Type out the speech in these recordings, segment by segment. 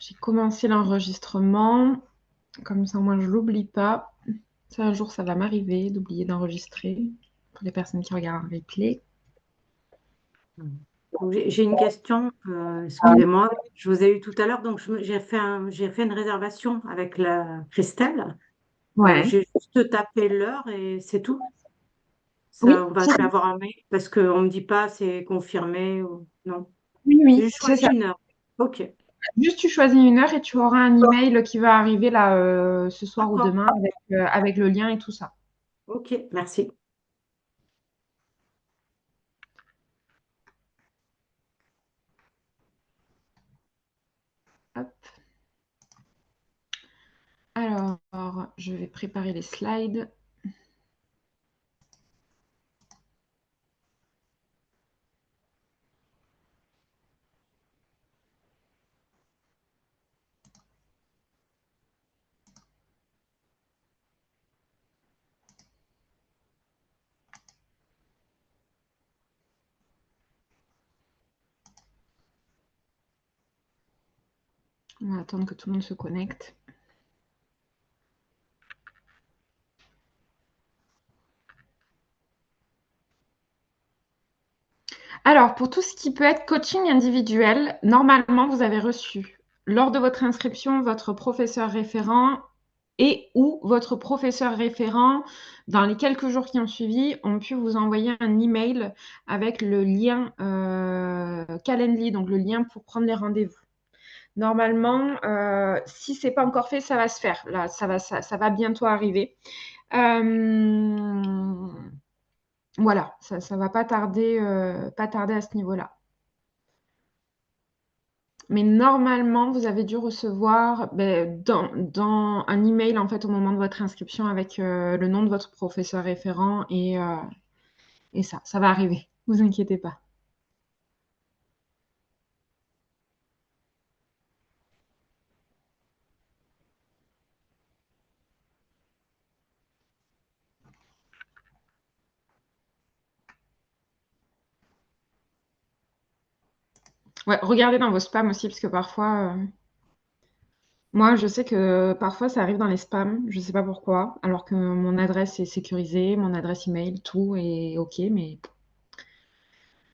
J'ai commencé l'enregistrement, comme ça moi je l'oublie pas. Ça, un jour ça va m'arriver d'oublier d'enregistrer pour les personnes qui regardent en replay. Donc, j'ai une question, excusez-moi, je vous ai eu tout à l'heure, donc j'ai fait une réservation avec la Christelle. Ouais. J'ai juste tapé l'heure et c'est tout. Oui, Ça, je vais avoir un mail parce qu'on me dit pas c'est confirmé ou non. oui, J'ai oui, juste c'est choisi ça. une heure. Ok, Juste tu choisis une heure et tu auras un email qui va arriver là ce soir ou d'accord. demain avec le lien et tout ça. Ok, merci. Hop. Alors, je vais préparer les slides. On va attendre que tout le monde se connecte. Alors, pour tout ce qui peut être coaching individuel, normalement, vous avez reçu lors de votre inscription votre professeur référent et ou votre professeur référent, dans les quelques jours qui ont suivi, ont pu vous envoyer un email avec le lien Calendly, donc le lien pour prendre les rendez-vous. Normalement, si ce n'est pas encore fait, ça va se faire. Là, ça va bientôt arriver. Voilà, ça ne va pas tarder à ce niveau-là. Mais normalement, vous avez dû recevoir dans un email en fait au moment de votre inscription avec le nom de votre professeur référent et ça va arriver. Vous inquiétez pas. Ouais, regardez dans vos spams aussi parce que parfois, moi, je sais que parfois ça arrive dans les spams. Je ne sais pas pourquoi, alors que mon adresse est sécurisée, mon adresse email, tout est ok, mais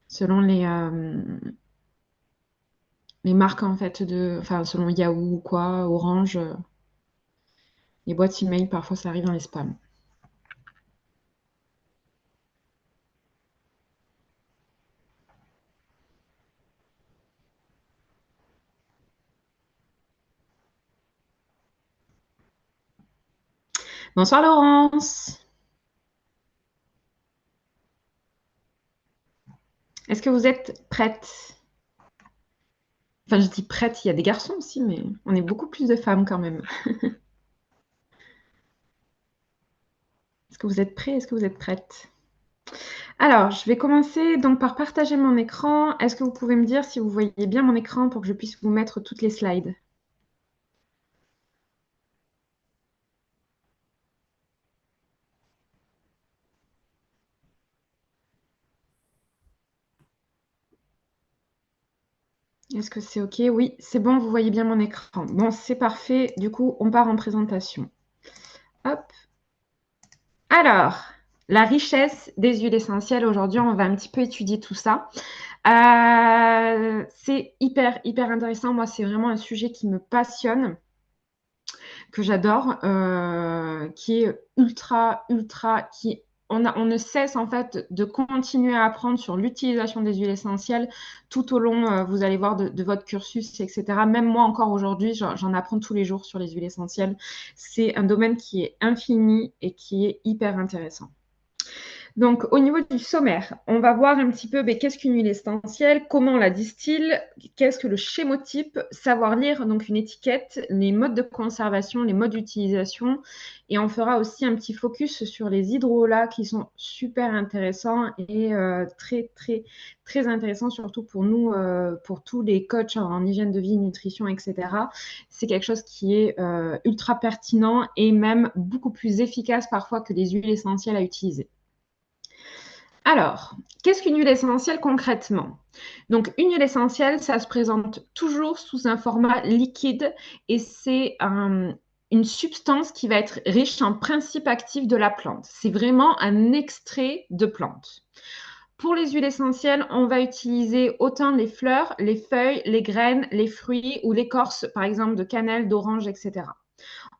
selon les marques en fait enfin selon Yahoo ou quoi, Orange, les boîtes email parfois ça arrive dans les spams. Bonsoir Laurence. Est-ce que vous êtes prête? Enfin, je dis prête, il y a des garçons aussi, mais on est beaucoup plus de femmes quand même. Est-ce que vous êtes prêts? Est-ce que vous êtes prête? Alors, je vais commencer donc par partager mon écran. Est-ce que vous pouvez me dire si vous voyez bien mon écran pour que je puisse vous mettre toutes les slides? Est-ce que c'est OK? Oui, c'est bon, vous voyez bien mon écran. Bon, c'est parfait. Du coup, on part en présentation. Hop. Alors, la richesse des huiles essentielles. Aujourd'hui, on va un petit peu étudier tout ça. C'est hyper intéressant. Moi, c'est vraiment un sujet qui me passionne, que j'adore, qui est on ne cesse en fait de continuer à apprendre sur l'utilisation des huiles essentielles tout au long, vous allez voir, de votre cursus, etc. Même moi encore aujourd'hui, j'en apprends tous les jours sur les huiles essentielles. C'est un domaine qui est infini et qui est hyper intéressant. Donc, au niveau du sommaire, on va voir un petit peu qu'est-ce qu'une huile essentielle, comment on la distille, qu'est-ce que le chémotype, savoir lire donc une étiquette, les modes de conservation, les modes d'utilisation. Et on fera aussi un petit focus sur les hydrolats qui sont super intéressants et très intéressants, surtout pour nous, pour tous les coachs en hygiène de vie, nutrition, etc. C'est quelque chose qui est ultra pertinent et même beaucoup plus efficace parfois que les huiles essentielles à utiliser. Alors, qu'est-ce qu'une huile essentielle concrètement? Donc, une huile essentielle, ça se présente toujours sous un format liquide et c'est une substance qui va être riche en principes actifs de la plante. C'est vraiment un extrait de plante. Pour les huiles essentielles, on va utiliser autant les fleurs, les feuilles, les graines, les fruits ou l'écorce, par exemple, de cannelle, d'orange, etc.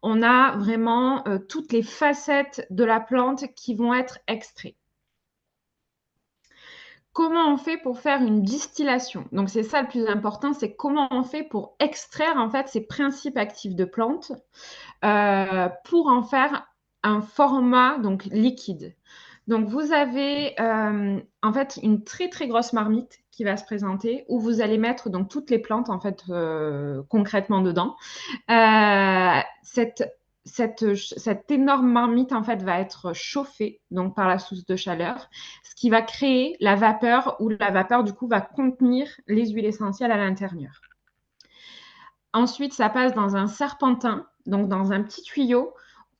On a vraiment toutes les facettes de la plante qui vont être extraites. Comment on fait pour faire une distillation? Donc, c'est ça le plus important, c'est comment on fait pour extraire en fait ces principes actifs de plantes pour en faire un format donc liquide. Donc, vous avez en fait une très très grosse marmite qui va se présenter où vous allez mettre donc toutes les plantes en fait concrètement dedans. Cette énorme marmite en fait va être chauffée donc par la source de chaleur, ce qui va créer la vapeur où la vapeur du coup va contenir les huiles essentielles à l'intérieur. Ensuite, ça passe dans un serpentin, donc dans un petit tuyau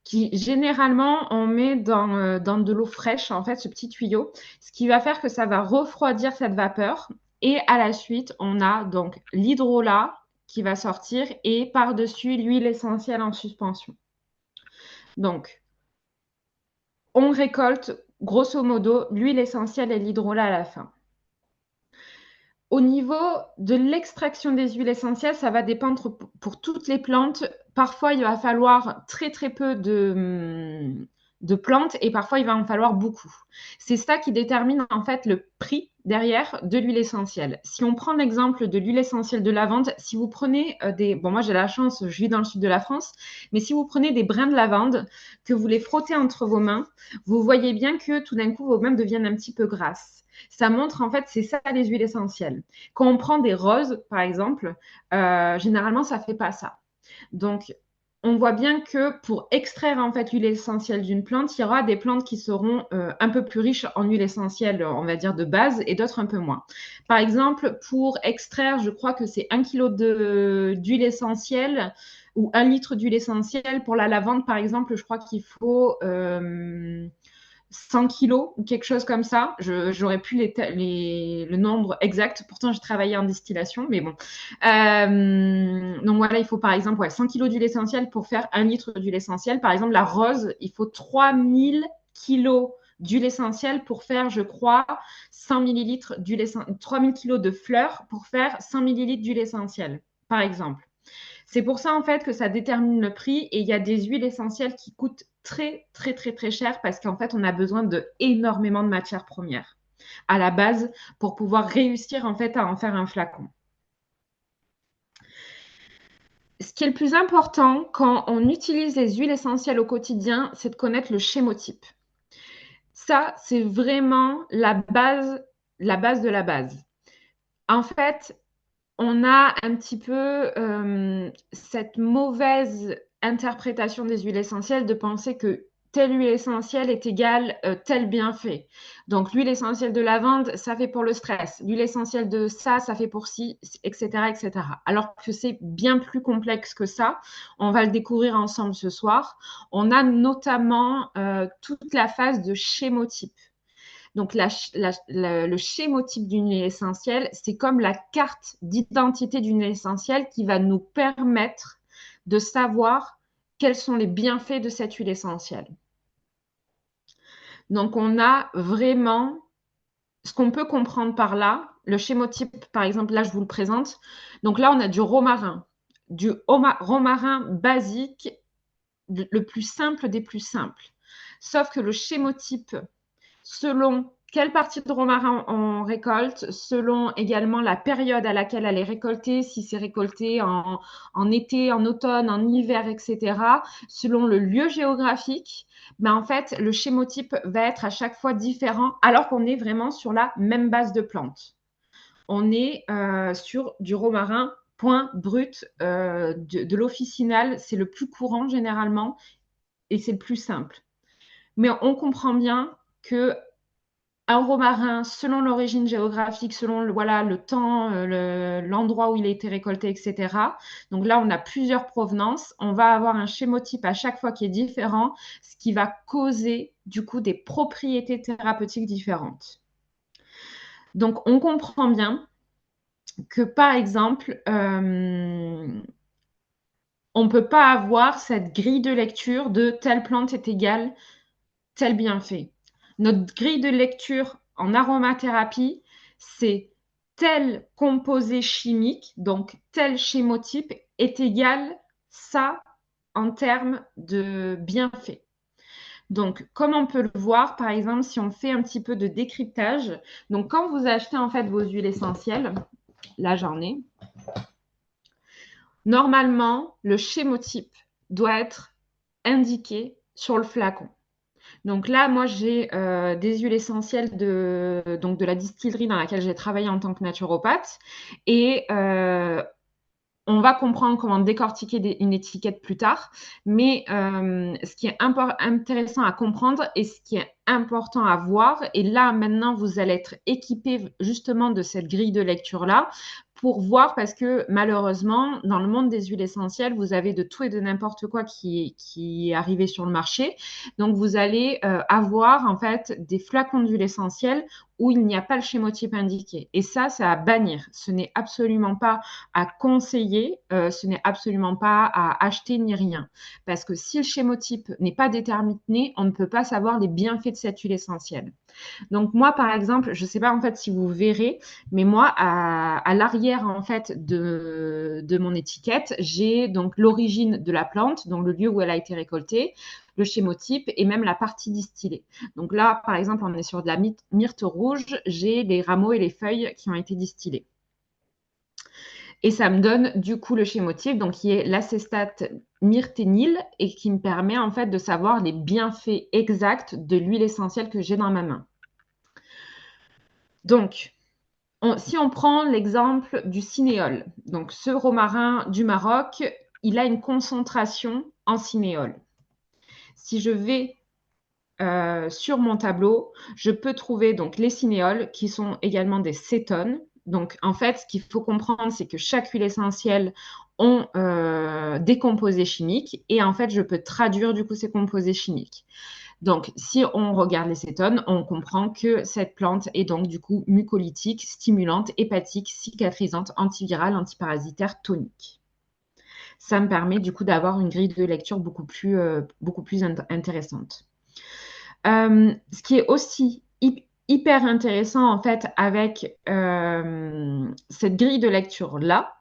qui généralement on met dans de l'eau fraîche en fait ce petit tuyau, ce qui va faire que ça va refroidir cette vapeur et à la suite on a donc l'hydrolat qui va sortir et par-dessus l'huile essentielle en suspension. Donc, on récolte grosso modo l'huile essentielle et l'hydrolat à la fin. Au niveau de l'extraction des huiles essentielles, ça va dépendre pour toutes les plantes. Parfois, il va falloir très très peu de plantes et parfois, il va en falloir beaucoup. C'est ça qui détermine en fait le prix derrière de l'huile essentielle. Si on prend l'exemple de l'huile essentielle de lavande, si vous prenez Bon, moi j'ai la chance, je vis dans le sud de la France, mais si vous prenez des brins de lavande, que vous les frottez entre vos mains, vous voyez bien que tout d'un coup, vos mains deviennent un petit peu grasses. Ça montre en fait, c'est ça les huiles essentielles. Quand on prend des roses, par exemple, généralement, ça ne fait pas ça. Donc, on voit bien que pour extraire en fait l'huile essentielle d'une plante, il y aura des plantes qui seront un peu plus riches en huile essentielle, on va dire de base, et d'autres un peu moins. Par exemple, pour extraire, je crois que c'est 1 kg d'huile essentielle ou 1 litre d'huile essentielle. Pour la lavande, par exemple, je crois qu'il faut 100 kilos ou quelque chose comme ça. J'aurais pu le nombre exact. Pourtant, j'ai travaillé en distillation, mais bon. Donc voilà, il faut par exemple 100 kilos d'huile essentielle pour faire 1 litre d'huile essentielle. Par exemple, la rose, il faut 3000 kilos d'huile essentielle pour faire, je crois, 100 millilitres d'huile essentielle, 3000 kilos de fleurs pour faire 100 millilitres d'huile essentielle, par exemple. C'est pour ça, en fait, que ça détermine le prix et il y a des huiles essentielles qui coûtent très, très, très, très cher parce qu'en fait, on a besoin de énormément de matières premières à la base pour pouvoir réussir, en fait, à en faire un flacon. Ce qui est le plus important quand on utilise les huiles essentielles au quotidien, c'est de connaître le chémotype. Ça, c'est vraiment la base de la base. En fait, on a un petit peu cette mauvaise interprétation des huiles essentielles de penser que telle huile essentielle est égale tel bienfait. Donc l'huile essentielle de lavande, ça fait pour le stress. L'huile essentielle de ça, ça fait pour ci, etc., etc. Alors que c'est bien plus complexe que ça. On va le découvrir ensemble ce soir. On a notamment toute la phase de chémotype. Donc, le schémotype d'une huile essentielle, c'est comme la carte d'identité d'une huile essentielle qui va nous permettre de savoir quels sont les bienfaits de cette huile essentielle. Donc, on a vraiment ce qu'on peut comprendre par là. Le schémotype, par exemple, là, je vous le présente. Donc là, on a du romarin. Du romarin basique, le plus simple des plus simples. Sauf que le schémotype, selon quelle partie de romarin on récolte, selon également la période à laquelle elle est récoltée, si c'est récolté en été, en automne, en hiver, etc., selon le lieu géographique, ben en fait, le chémotype va être à chaque fois différent alors qu'on est vraiment sur la même base de plante. On est sur du romarin point brut de l'officinal, c'est le plus courant généralement et c'est le plus simple. Mais on comprend bien que un romarin, selon l'origine géographique, selon le temps, l'endroit où il a été récolté, etc. Donc là, on a plusieurs provenances. On va avoir un chémotype à chaque fois qui est différent, ce qui va causer du coup des propriétés thérapeutiques différentes. Donc, on comprend bien que, par exemple, on ne peut pas avoir cette grille de lecture de telle plante est égale tel bienfait. Notre grille de lecture en aromathérapie, c'est tel composé chimique, donc tel chémotype, est égal ça en termes de bienfait. Donc, comme on peut le voir, par exemple, si on fait un petit peu de décryptage, donc quand vous achetez en fait vos huiles essentielles, là j'en ai, normalement, le chémotype doit être indiqué sur le flacon. Donc là, moi, j'ai des huiles essentielles donc de la distillerie dans laquelle j'ai travaillé en tant que naturopathe. Et on va comprendre comment décortiquer une étiquette plus tard. Mais ce qui est intéressant à comprendre et ce qui est important à voir, et là, maintenant, vous allez être équipé justement de cette grille de lecture-là pour voir, parce que malheureusement, dans le monde des huiles essentielles, vous avez de tout et de n'importe quoi qui est arrivé sur le marché. Donc, vous allez avoir en fait des flacons d'huile essentielle où il n'y a pas le chémotype indiqué. Et ça, c'est à bannir. Ce n'est absolument pas à conseiller, ce n'est absolument pas à acheter ni rien. Parce que si le chémotype n'est pas déterminé, on ne peut pas savoir les bienfaits de cette huile essentielle. Donc moi, par exemple, je ne sais pas en fait si vous verrez, mais moi, à l'arrière en fait de mon étiquette, j'ai donc l'origine de la plante, donc le lieu où elle a été récoltée, le chémotype et même la partie distillée. Donc là, par exemple, on est sur de la myrte rouge, j'ai les rameaux et les feuilles qui ont été distillés. Et ça me donne du coup le chémotype, donc qui est l'acéstate myrténil et qui me permet en fait de savoir les bienfaits exacts de l'huile essentielle que j'ai dans ma main. Donc, si on prend l'exemple du cinéole, donc ce romarin du Maroc, il a une concentration en cinéole. Si je vais sur mon tableau, je peux trouver donc les cinéoles qui sont également des cétones. Donc en fait, ce qu'il faut comprendre, c'est que chaque huile essentielle ont des composés chimiques et en fait, je peux traduire du coup ces composés chimiques. Donc, si on regarde les cétones, on comprend que cette plante est donc du coup mucolytique, stimulante, hépatique, cicatrisante, antivirale, antiparasitaire, tonique. Ça me permet du coup d'avoir une grille de lecture beaucoup plus intéressante. Ce qui est aussi hyper intéressant en fait avec cette grille de lecture-là,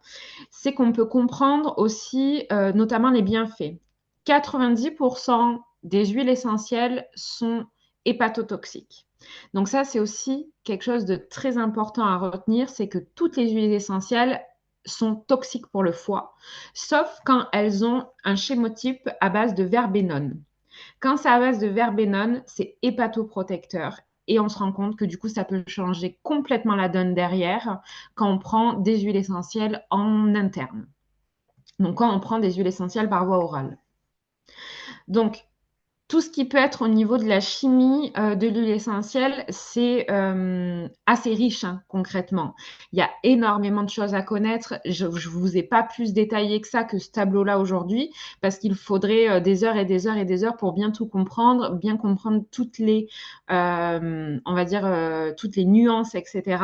c'est qu'on peut comprendre aussi notamment les bienfaits. 90% des huiles essentielles sont hépatotoxiques. Donc ça, c'est aussi quelque chose de très important à retenir, c'est que toutes les huiles essentielles sont toxiques pour le foie, sauf quand elles ont un chémotype à base de verbénone. Quand c'est à base de verbénone, c'est hépatoprotecteur. Et on se rend compte que du coup, ça peut changer complètement la donne derrière quand on prend des huiles essentielles en interne. Donc, quand on prend des huiles essentielles par voie orale. Donc, tout ce qui peut être au niveau de la chimie de l'huile essentielle, c'est assez riche concrètement. Il y a énormément de choses à connaître. Je ne vous ai pas plus détaillé que ça, que ce tableau-là aujourd'hui, parce qu'il faudrait des heures et des heures et des heures pour bien tout comprendre, bien comprendre toutes les, on va dire, toutes les nuances, etc.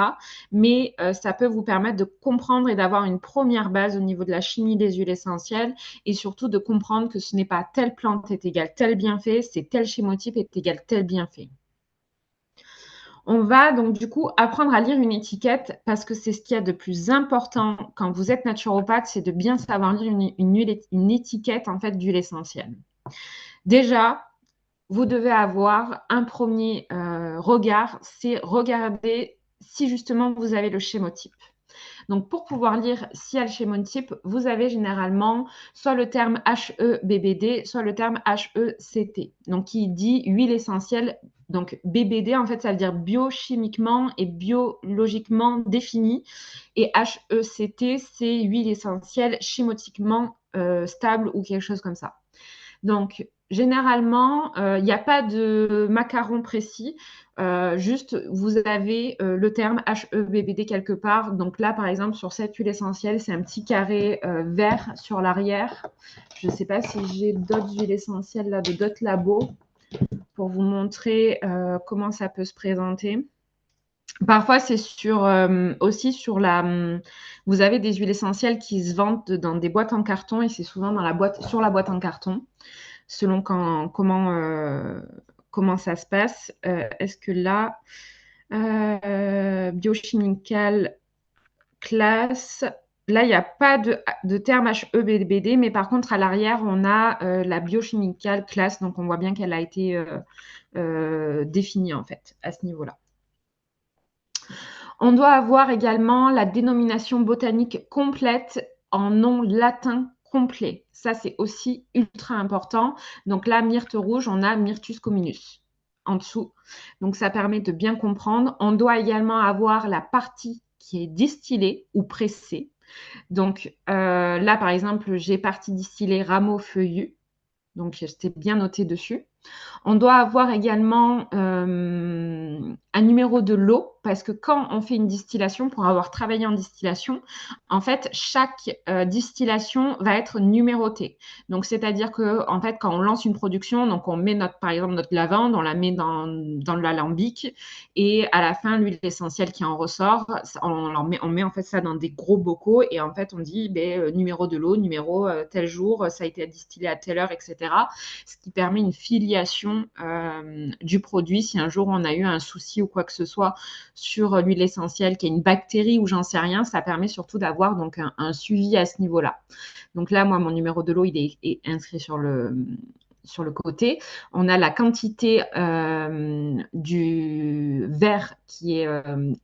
Mais ça peut vous permettre de comprendre et d'avoir une première base au niveau de la chimie des huiles essentielles et surtout de comprendre que ce n'est pas telle plante est égale tel bienfait, c'est tel chémotype est égal tel bienfait. On va donc du coup apprendre à lire une étiquette parce que c'est ce qu'il y a de plus important quand vous êtes naturopathe, c'est de bien savoir lire une étiquette en fait d'huile essentielle. Déjà, vous devez avoir un premier regard, c'est regarder si justement vous avez le chémotype. Donc, pour pouvoir lire s'il y a le chémotype, vous avez généralement soit le terme HEBBD, soit le terme HECT. Donc, qui dit huile essentielle. Donc, BBD, en fait, ça veut dire biochimiquement et biologiquement défini. Et HECT, c'est huile essentielle chémotiquement stable ou quelque chose comme ça. Donc, généralement, il n'y a pas de macaron précis. Juste, vous avez le terme HEBBD quelque part. Donc là, par exemple, sur cette huile essentielle, c'est un petit carré vert sur l'arrière. Je ne sais pas si j'ai d'autres huiles essentielles là, de d'autres labos pour vous montrer comment ça peut se présenter. Parfois, c'est aussi sur vous avez des huiles essentielles qui se vendent dans des boîtes en carton et c'est souvent sur la boîte en carton, selon comment ça se passe. Est-ce que là, biochimical classe, là, il n'y a pas de terme HEBBD, mais par contre, à l'arrière, on a la biochimical classe, donc on voit bien qu'elle a été définie en fait à ce niveau-là. On doit avoir également la dénomination botanique complète en nom latin complet. Ça, c'est aussi ultra important. Donc là, myrte rouge, on a Myrtus communis en dessous. Donc ça permet de bien comprendre. On doit également avoir la partie qui est distillée ou pressée. Donc là, par exemple, j'ai partie distillée rameau feuillu. Donc c'était bien noté dessus. On doit avoir également un numéro de lot parce que quand on fait une distillation, pour avoir travaillé en distillation, en fait, chaque distillation va être numérotée. Donc, c'est-à-dire que, en fait, quand on lance une production, donc on met par exemple, notre lavande, on la met dans l'alambic et à la fin, l'huile essentielle qui en ressort, on met en fait ça dans des gros bocaux et en fait, on dit numéro de lot, numéro tel jour, ça a été distillé à telle heure, etc. Ce qui permet une filiation du produit. Si un jour on a eu un souci ou quoi que ce soit sur l'huile essentielle, qu'il y a une bactérie ou j'en sais rien, ça permet surtout d'avoir donc un suivi à ce niveau-là. Donc là, moi, mon numéro de lot, il est inscrit sur le côté. On a la quantité du verre qui est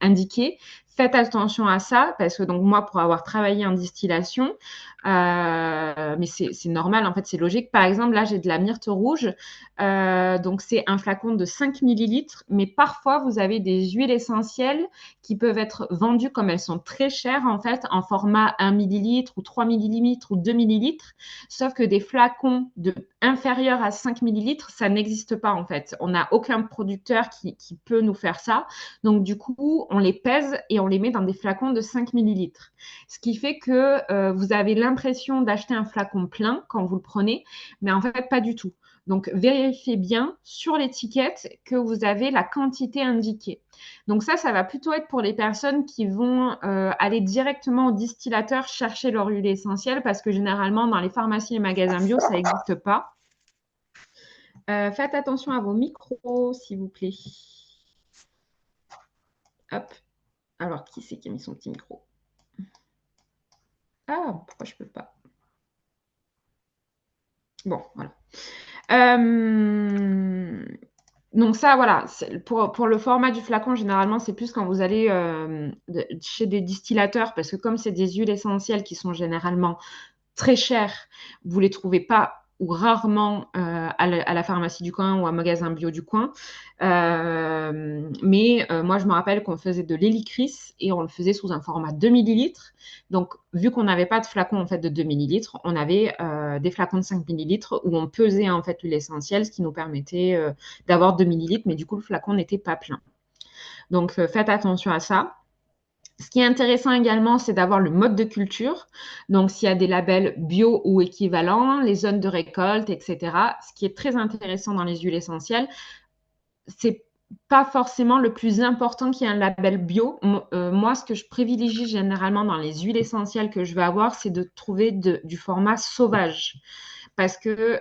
indiquée. Faites attention à ça parce que donc moi, pour avoir travaillé en distillation, mais c'est normal, en fait, c'est logique. Par exemple, là, j'ai de la myrte rouge. Donc, c'est un flacon de 5 millilitres. Mais parfois, vous avez des huiles essentielles qui peuvent être vendues comme elles sont très chères, en fait, en format 1 millilitre ou 3 millilitres ou 2 millilitres. Sauf que des flacons inférieurs à 5 millilitres, ça n'existe pas, en fait. On n'a aucun producteur qui peut nous faire ça. Donc, du coup, on les pèse et on les met dans des flacons de 5 millilitres. Ce qui fait que vous avez l'impression d'acheter un flacon plein quand vous le prenez, mais en fait, pas du tout. Donc, vérifiez bien sur l'étiquette que vous avez la quantité indiquée. Donc ça va plutôt être pour les personnes qui vont aller directement au distillateur chercher leur huile essentielle parce que généralement, dans les pharmacies et magasins bio, ça n'existe pas. Faites attention à vos micros, s'il vous plaît. Hop. Alors, qui c'est qui a mis son petit micro? Ah, pourquoi je ne peux pas? Bon, voilà. Donc ça, voilà, pour le format du flacon, généralement, c'est plus quand vous allez chez des distillateurs, parce que comme c'est des huiles essentielles qui sont généralement très chères, vous ne les trouvez pas ou rarement à la pharmacie du coin ou à un magasin bio du coin. Mais moi, je me rappelle qu'on faisait de l'hélicris et on le faisait sous un format 2 millilitres. Donc, vu qu'on n'avait pas de flacon en fait, de 2 millilitres, on avait des flacons de 5 millilitres où on pesait en fait l'huile essentielle, ce qui nous permettait d'avoir 2 millilitres, mais du coup, le flacon n'était pas plein. Donc, faites attention à ça. Ce qui est intéressant également, c'est d'avoir le mode de culture. Donc, s'il y a des labels bio ou équivalents, les zones de récolte, etc. Ce qui est très intéressant dans les huiles essentielles, c'est pas forcément le plus important qu'il y ait un label bio. Moi, ce que je privilégie généralement dans les huiles essentielles que je vais avoir, c'est de trouver du format sauvage. Parce que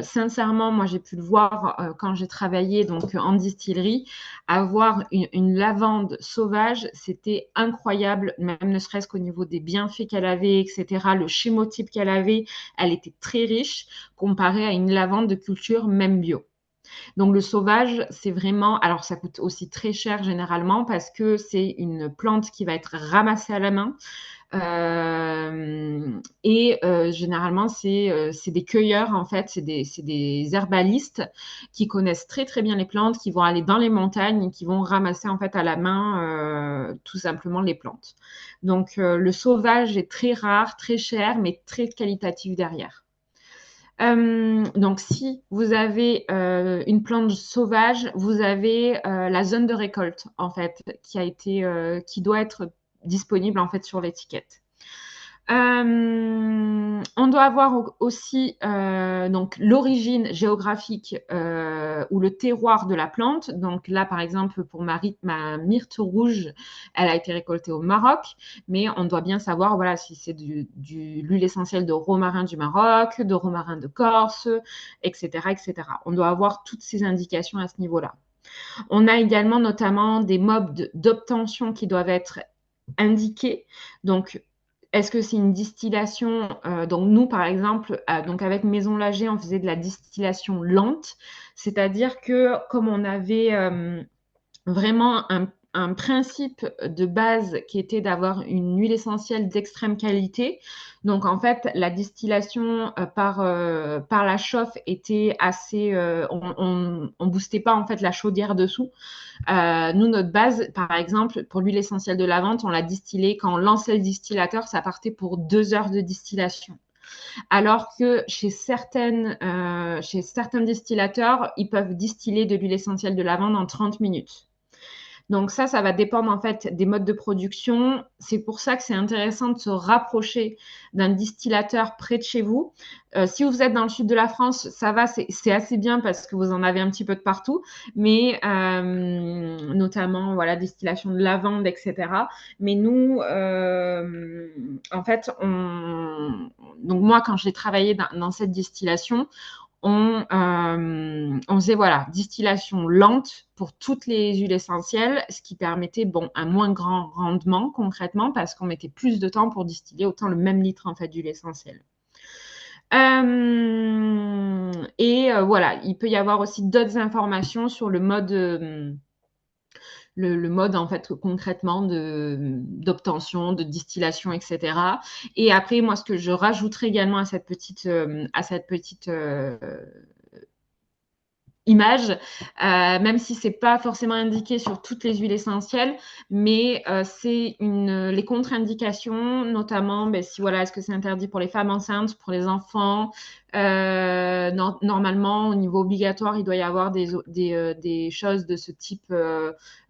sincèrement, moi j'ai pu le voir quand j'ai travaillé donc en distillerie, avoir une lavande sauvage, c'était incroyable, même ne serait-ce qu'au niveau des bienfaits qu'elle avait, etc. Le chémotype qu'elle avait, elle était très riche comparée à une lavande de culture même bio. Donc le sauvage, c'est vraiment, alors ça coûte aussi très cher généralement parce que c'est une plante qui va être ramassée à la main. Et généralement, c'est des cueilleurs, en fait, c'est des herbalistes qui connaissent très, très bien les plantes, qui vont aller dans les montagnes et qui vont ramasser, en fait, à la main, tout simplement les plantes. Donc, le sauvage est très rare, très cher, mais très qualitatif derrière. Donc, si vous avez une plante sauvage, vous avez la zone de récolte, en fait, qui doit être disponible, en fait, sur l'étiquette. On doit avoir aussi donc l'origine géographique ou le terroir de la plante. Donc là, par exemple, pour ma myrte rouge, elle a été récoltée au Maroc, mais on doit bien savoir voilà, si c'est l'huile essentielle de romarin du Maroc, de romarin de Corse, etc., etc. On doit avoir toutes ces indications à ce niveau-là. On a également notamment des modes d'obtention qui doivent être indiqués. Donc, est-ce que c'est une distillation donc nous, par exemple, donc avec Maison Lager, on faisait de la distillation lente, c'est-à-dire que comme on avait vraiment un principe de base qui était d'avoir une huile essentielle d'extrême qualité. Donc, en fait, la distillation par la chauffe était assez... on ne boostait pas, en fait, la chaudière dessous. Nous, notre base, par exemple, pour l'huile essentielle de lavande, on l'a distillée. Quand on lançait le distillateur, ça partait pour 2 heures de distillation. Alors que chez certains distillateurs, ils peuvent distiller de l'huile essentielle de lavande en 30 minutes. Donc ça va dépendre en fait des modes de production. C'est pour ça que c'est intéressant de se rapprocher d'un distillateur près de chez vous. Si vous êtes dans le sud de la France, ça va, c'est assez bien parce que vous en avez un petit peu de partout, mais notamment voilà distillation de lavande, etc. Mais nous, en fait, donc moi quand j'ai travaillé dans cette distillation, on faisait voilà, distillation lente pour toutes les huiles essentielles, ce qui permettait un moins grand rendement concrètement parce qu'on mettait plus de temps pour distiller autant le même litre en fait d'huile essentielle. Voilà, il peut y avoir aussi d'autres informations sur le mode le mode en fait concrètement d'obtention, de distillation, etc. Et après, moi, ce que je rajouterais également à cette petite image, même si c'est pas forcément indiqué sur toutes les huiles essentielles, mais c'est les contre-indications, notamment si voilà, est-ce que c'est interdit pour les femmes enceintes, pour les enfants. Normalement, au niveau obligatoire, il doit y avoir des choses de ce type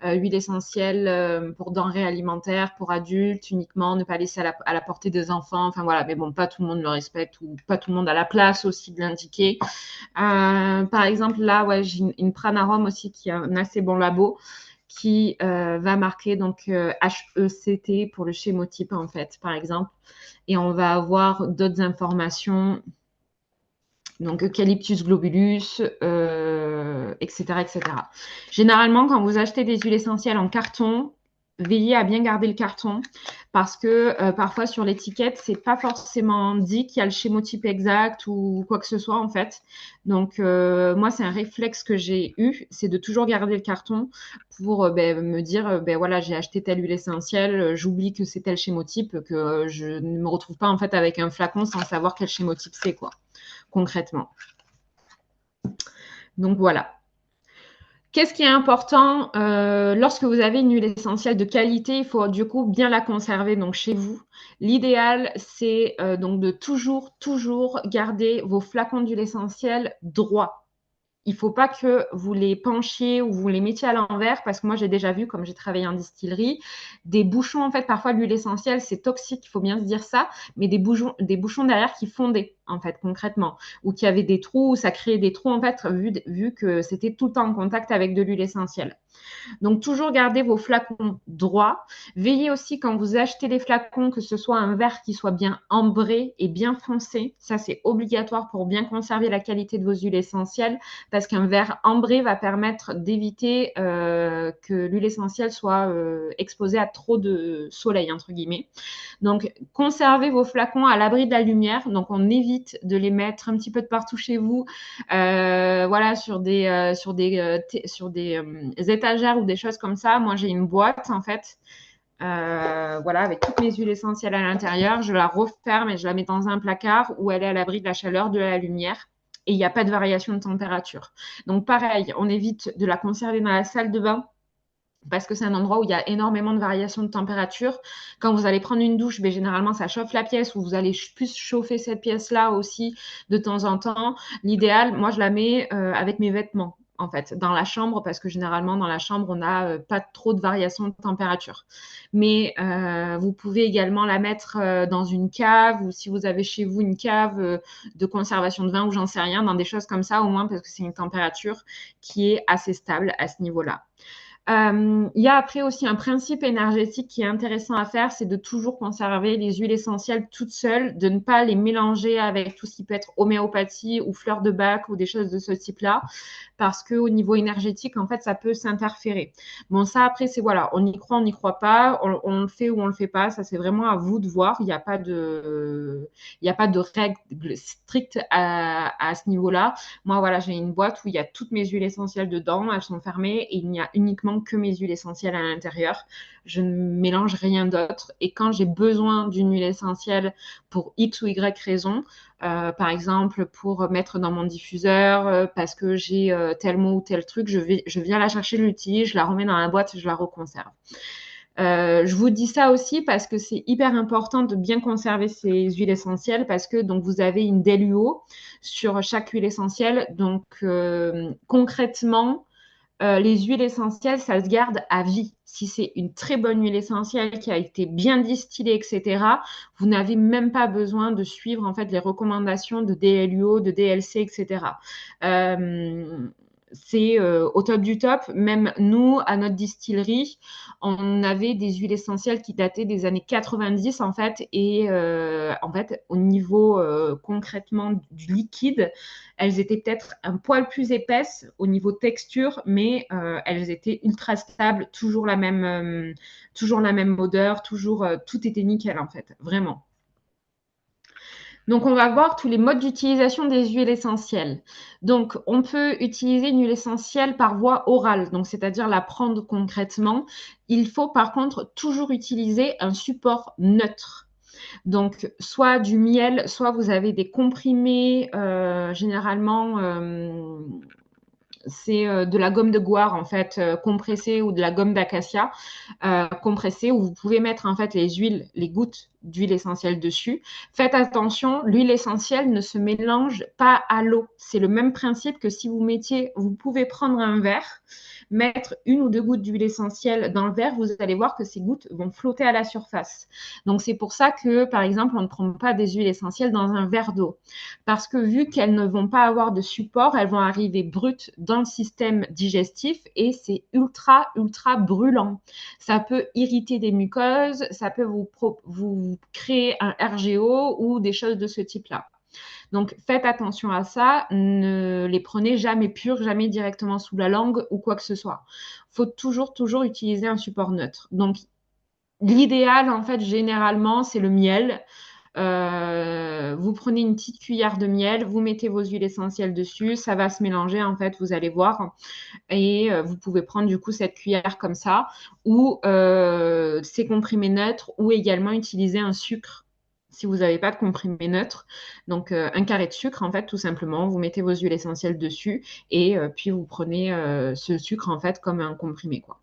huile essentielle pour denrées alimentaires, pour adultes uniquement, ne pas laisser à la portée des enfants. Enfin voilà, mais bon, pas tout le monde le respecte ou pas tout le monde a la place aussi de l'indiquer. Par exemple, là, ouais, j'ai une Pranarum aussi qui a un assez bon labo qui va marquer donc HECT pour le chémotype en fait, par exemple. Et on va avoir d'autres informations, donc Eucalyptus globulus, etc., etc. Généralement, quand vous achetez des huiles essentielles en carton, veillez à bien garder le carton parce que parfois sur l'étiquette, c'est pas forcément dit qu'il y a le chémotype exact ou quoi que ce soit en fait. Donc moi, c'est un réflexe que j'ai eu, c'est de toujours garder le carton pour me dire voilà, j'ai acheté telle huile essentielle, j'oublie que c'est tel chémotype, que je ne me retrouve pas en fait avec un flacon sans savoir quel chémotype c'est quoi, concrètement. Donc voilà. Qu'est-ce qui est important lorsque vous avez une huile essentielle de qualité? Il faut du coup bien la conserver donc chez vous. L'idéal, c'est donc de toujours garder vos flacons d'huile essentielle droits. Il ne faut pas que vous les penchiez ou vous les mettiez à l'envers parce que moi, j'ai déjà vu, comme j'ai travaillé en distillerie, des bouchons, en fait, parfois l'huile essentielle, c'est toxique, il faut bien se dire ça, mais des bouchons derrière qui fondaient, en fait, concrètement, ou qui avaient des trous, ou ça créait des trous, en fait, vu que c'était tout le temps en contact avec de l'huile essentielle. Donc, toujours gardez vos flacons droits. Veillez aussi quand vous achetez les flacons que ce soit un verre qui soit bien ambré et bien foncé. Ça, c'est obligatoire pour bien conserver la qualité de vos huiles essentielles parce qu'un verre ambré va permettre d'éviter que l'huile essentielle soit exposée à trop de soleil, entre guillemets. Donc, conservez vos flacons à l'abri de la lumière. Donc, on évite de les mettre un petit peu de partout chez vous, voilà, sur des étagères ou des choses comme ça. Moi, j'ai une boîte, en fait, voilà, avec toutes mes huiles essentielles à l'intérieur. Je la referme et je la mets dans un placard où elle est à l'abri de la chaleur, de la lumière. Et il n'y a pas de variation de température. Donc, pareil, on évite de la conserver dans la salle de bain parce que c'est un endroit où il y a énormément de variations de température. Quand vous allez prendre une douche, généralement, ça chauffe la pièce ou vous allez plus chauffer cette pièce-là aussi de temps en temps. L'idéal, moi, je la mets avec mes vêtements. en fait, dans la chambre, parce que généralement, dans la chambre, on n'a pas trop de variation de température. Mais vous pouvez également la mettre dans une cave, ou si vous avez chez vous une cave de conservation de vin, ou j'en sais rien, dans des choses comme ça, au moins, parce que c'est une température qui est assez stable à ce niveau-là. Il y a après aussi un principe énergétique qui est intéressant à faire, c'est de toujours conserver les huiles essentielles toutes seules, de ne pas les mélanger avec tout ce qui peut être homéopathie ou fleurs de bac ou des choses de ce type-là, parce qu'au niveau énergétique, en fait, ça peut s'interférer. Bon, ça, après, c'est voilà, on y croit, on n'y croit pas, on le fait ou on le fait pas, ça, c'est vraiment à vous de voir. Il n'y a pas de règles strictes à ce niveau-là. Moi, voilà, j'ai une boîte où il y a toutes mes huiles essentielles dedans, elles sont fermées et il n'y a uniquement que mes huiles essentielles à l'intérieur. Je ne mélange rien d'autre. Et quand j'ai besoin d'une huile essentielle pour X ou Y raison, par exemple, pour mettre dans mon diffuseur, parce que j'ai tel mot ou tel truc, je viens la chercher, je l'utilise, je la remets dans la boîte et je la reconserve. Je vous dis ça aussi parce que c'est hyper important de bien conserver ces huiles essentielles parce que donc vous avez une DLUO sur chaque huile essentielle. Donc concrètement, les huiles essentielles, ça se garde à vie. Si c'est une très bonne huile essentielle qui a été bien distillée, etc., vous n'avez même pas besoin de suivre en fait les recommandations de DLUO, de DLC, etc. C'est au top du top. Même nous, à notre distillerie, on avait des huiles essentielles qui dataient des années 90 en fait. Et en fait, au niveau concrètement du liquide, elles étaient peut-être un poil plus épaisses au niveau texture, mais elles étaient ultra stables, toujours la même odeur, toujours tout était nickel en fait, vraiment. Donc, on va voir tous les modes d'utilisation des huiles essentielles. Donc, on peut utiliser une huile essentielle par voie orale, donc c'est-à-dire la prendre concrètement. Il faut par contre toujours utiliser un support neutre. Donc, soit du miel, soit vous avez des comprimés, généralement, c'est de la gomme de goire en fait compressée ou de la gomme d'acacia compressée où vous pouvez mettre en fait les huiles, les gouttes d'huile essentielle dessus. Faites attention, l'huile essentielle ne se mélange pas à l'eau. C'est le même principe que si vous mettiez, vous pouvez prendre un verre, mettre une ou deux gouttes d'huile essentielle dans le verre, vous allez voir que ces gouttes vont flotter à la surface. Donc c'est pour ça que par exemple on ne trompe pas des huiles essentielles dans un verre d'eau parce que vu qu'elles ne vont pas avoir de support, elles vont arriver brutes dans le système digestif et c'est ultra, ultra brûlant. Ça peut irriter des muqueuses, ça peut vous créer un RGO ou des choses de ce type-là. Donc, faites attention à ça. Ne les prenez jamais purs, jamais directement sous la langue ou quoi que ce soit. Il faut toujours, toujours utiliser un support neutre. Donc, l'idéal, en fait, généralement, c'est le miel. Vous prenez une petite cuillère de miel, vous mettez vos huiles essentielles dessus, ça va se mélanger en fait, vous allez voir. Et vous pouvez prendre du coup cette cuillère comme ça, ou ces comprimés neutres, ou également utiliser un sucre si vous n'avez pas de comprimé neutre. Donc un carré de sucre en fait, tout simplement, vous mettez vos huiles essentielles dessus et puis vous prenez ce sucre en fait comme un comprimé quoi.